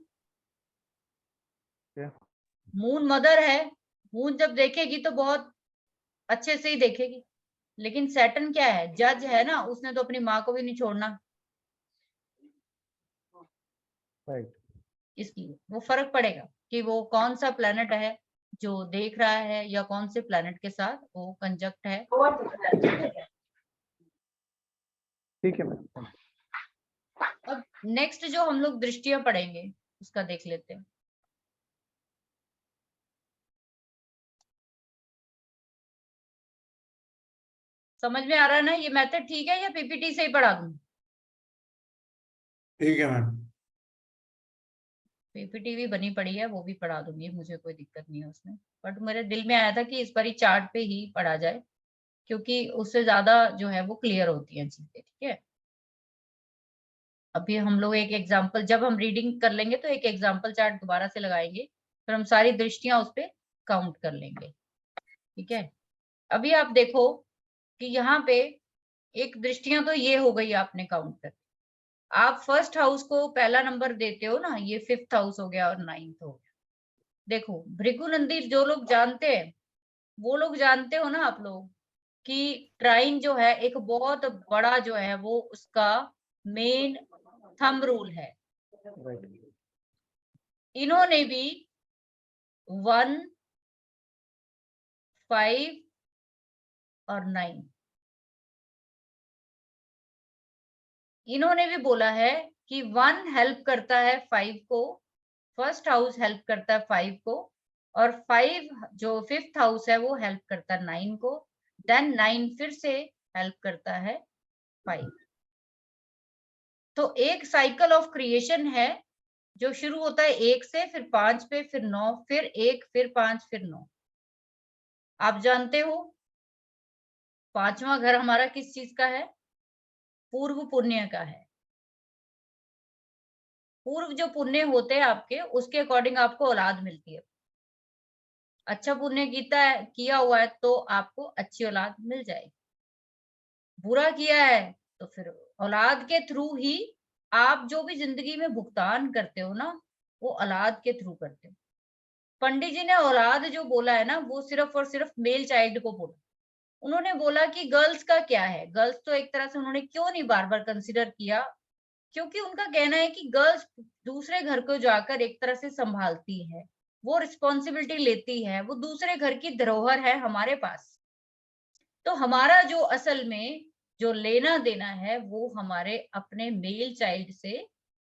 Speaker 1: मून मदर है, मून जब देखेगी तो बहुत अच्छे से ही देखेगी, लेकिन सैटर्न क्या है, जज है ना, उसने तो अपनी माँ को भी नहीं छोड़ना। इसलिए वो फर्क पड़ेगा कि वो कौन सा प्लेनेट है जो देख रहा है, या कौन से प्लेनेट के साथ वो कंजक्ट है।
Speaker 4: ठीक है मैम।
Speaker 1: अब नेक्स्ट जो हम लोग दृष्टियां पढ़ेंगे उसका देख लेते हैं। समझ में आ रहा है ना ये मेथड? ठीक है, या पीपीटी से ही पढ़ा दूं?
Speaker 8: ठीक है मैम।
Speaker 1: पीपीटी भी बनी पड़ी है, वो भी पढ़ा दूंगी, मुझे कोई दिक्कत नहीं है उसमें। बट मेरे दिल में आया था कि इस बार ही चार्ट पे ही पढ़ा जाए, क्योंकि उससे ज्यादा जो है वो क्लियर होती है चीजें। ठीक है, अभी हम लोग एक एग्जाम्पल, जब हम रीडिंग कर लेंगे तो एक एग्जाम्पल चार्ट दोबारा से लगाएंगे, फिर हम सारी दृष्टियां उस पर काउंट कर लेंगे। ठीक है, अभी आप देखो कि यहाँ पे एक दृष्टियां तो ये हो गई आपने काउंट कर, आप फर्स्ट हाउस को पहला नंबर देते हो ना, ये 5th हाउस हो गया और 9th हो गया। देखो भृगुनंदी जो लोग जानते हैं, वो लोग जानते हो ना आप लोग कि ट्राइन जो है एक बहुत बड़ा जो है वो उसका मेन थंब रूल है। इन्होंने भी 1, 5 और 9 इन्होंने भी बोला है कि 1 हेल्प करता है 5 को, फर्स्ट हाउस हेल्प करता है 5 को, और 5 जो 5th हाउस है वो हेल्प करता है 9 को, देन 9 फिर से हेल्प करता है 5। तो एक साइकिल ऑफ क्रिएशन है जो शुरू होता है 1 से, फिर 5 पे, फिर 9, फिर 1, फिर 5, फिर 9। आप जानते हो 5वां घर हमारा किस चीज का है? पूर्व पुण्य का है। पूर्व जो पुण्य होते हैं आपके, उसके अकॉर्डिंग आपको औलाद मिलती है। अच्छा पुण्य किया हुआ है तो आपको अच्छी औलाद मिल जाएगी। बुरा किया है तो फिर औलाद के थ्रू ही आप जो भी जिंदगी में भुगतान करते हो ना, वो औलाद के थ्रू करते हो। पंडित जी ने औलाद जो बोला है ना, वो सिर्फ और सिर्फ मेल चाइल्ड को बोला। उन्होंने बोला कि गर्ल्स का क्या है, गर्ल्स तो एक तरह से उन्होंने क्यों नहीं बार बार कंसिडर किया, क्योंकि उनका कहना है कि गर्ल्स दूसरे घर को जाकर एक तरह से संभालती है, वो रिस्पॉन्सिबिलिटी लेती है, वो दूसरे घर की धरोहर है हमारे पास। तो हमारा जो असल में जो लेना देना है वो हमारे अपने मेल चाइल्ड से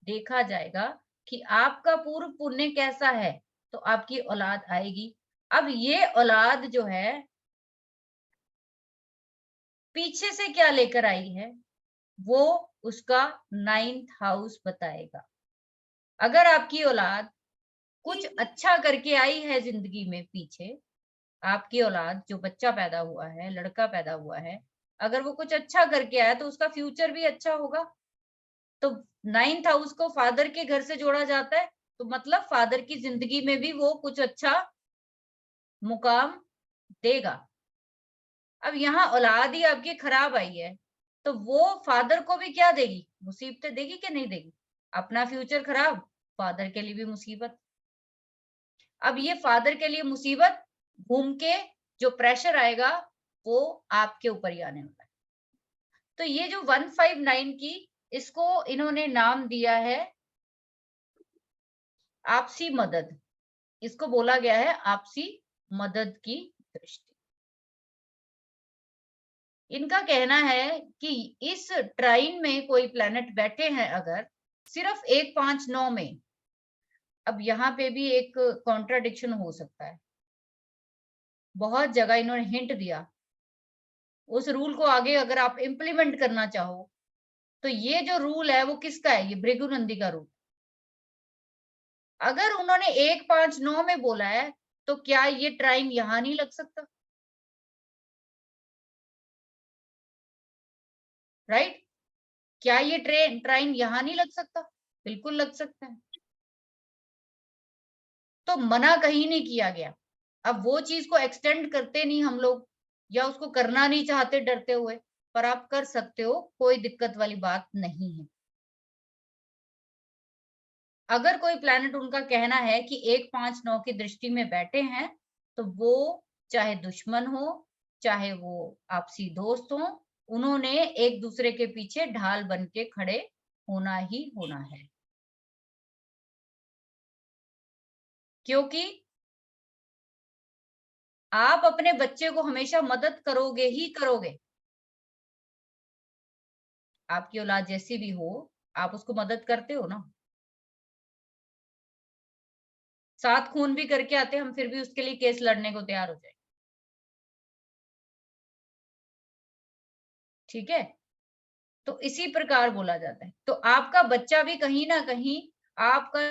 Speaker 1: देखा जाएगा कि आपका पूर्व पुण्य कैसा है, तो आपकी औलाद आएगी। अब ये औलाद जो है पीछे से क्या लेकर आई है, वो उसका 9th हाउस बताएगा। अगर आपकी औलाद कुछ अच्छा करके आई है जिंदगी में पीछे, आपकी औलाद जो बच्चा पैदा हुआ है, लड़का पैदा हुआ है, अगर वो कुछ अच्छा करके आया तो उसका फ्यूचर भी अच्छा होगा। तो 9th हाउस को फादर के घर से जोड़ा जाता है, तो मतलब फादर की जिंदगी में भी वो कुछ अच्छा मुकाम देगा। अब यहाँ औलाद ही आपकी खराब आई है, तो वो फादर को भी क्या देगी, मुसीबतें देगी कि नहीं देगी? अपना फ्यूचर खराब, फादर के लिए भी मुसीबत। अब ये फादर के लिए मुसीबत घूम के जो प्रेशर आएगा वो आपके ऊपर ही आने वाला है। तो ये जो 159 की, इसको इन्होंने नाम दिया है आपसी मदद। इसको बोला गया है आपसी मदद की दृष्टि। इनका कहना है कि इस ट्राइन में कोई प्लैनेट बैठे हैं अगर सिर्फ 1, 5, 9 में, अब यहाँ पे भी एक कॉन्ट्राडिक्शन हो सकता है। बहुत जगह इन्होंने हिंट दिया, उस रूल को आगे अगर आप इम्प्लीमेंट करना चाहो तो ये जो रूल है वो किसका है? ये भृगुनंदी का रूल। अगर उन्होंने 1, 5, 9 में बोला है तो क्या ये ट्राइन यहां नहीं लग सकता? राइट? क्या ये ट्राइन यहां नहीं लग सकता? बिल्कुल लग सकता है। तो मना कहीं नहीं किया गया। अब वो चीज को एक्सटेंड करते नहीं हम लोग, या उसको करना नहीं चाहते डरते हुए, पर आप कर सकते हो, कोई दिक्कत वाली बात नहीं है। अगर कोई प्लैनेट उनका कहना है कि 1, 5, 9 की दृष्टि में बैठे हैं, तो वो चाहे दुश्मन हो, चाहे वो आपसी दोस्त हो, उन्होंने एक दूसरे के पीछे ढाल बन के खड़े होना ही होना है। क्योंकि आप अपने बच्चे को हमेशा मदद करोगे ही करोगे। आपकी औलाद जैसी भी हो, आप उसको मदद करते हो ना। 7 खून भी करके आते हम, फिर भी उसके लिए केस लड़ने को तैयार हो जाए। ठीक है? तो इसी प्रकार बोला जाता है। तो आपका बच्चा भी कहीं ना कहीं आपका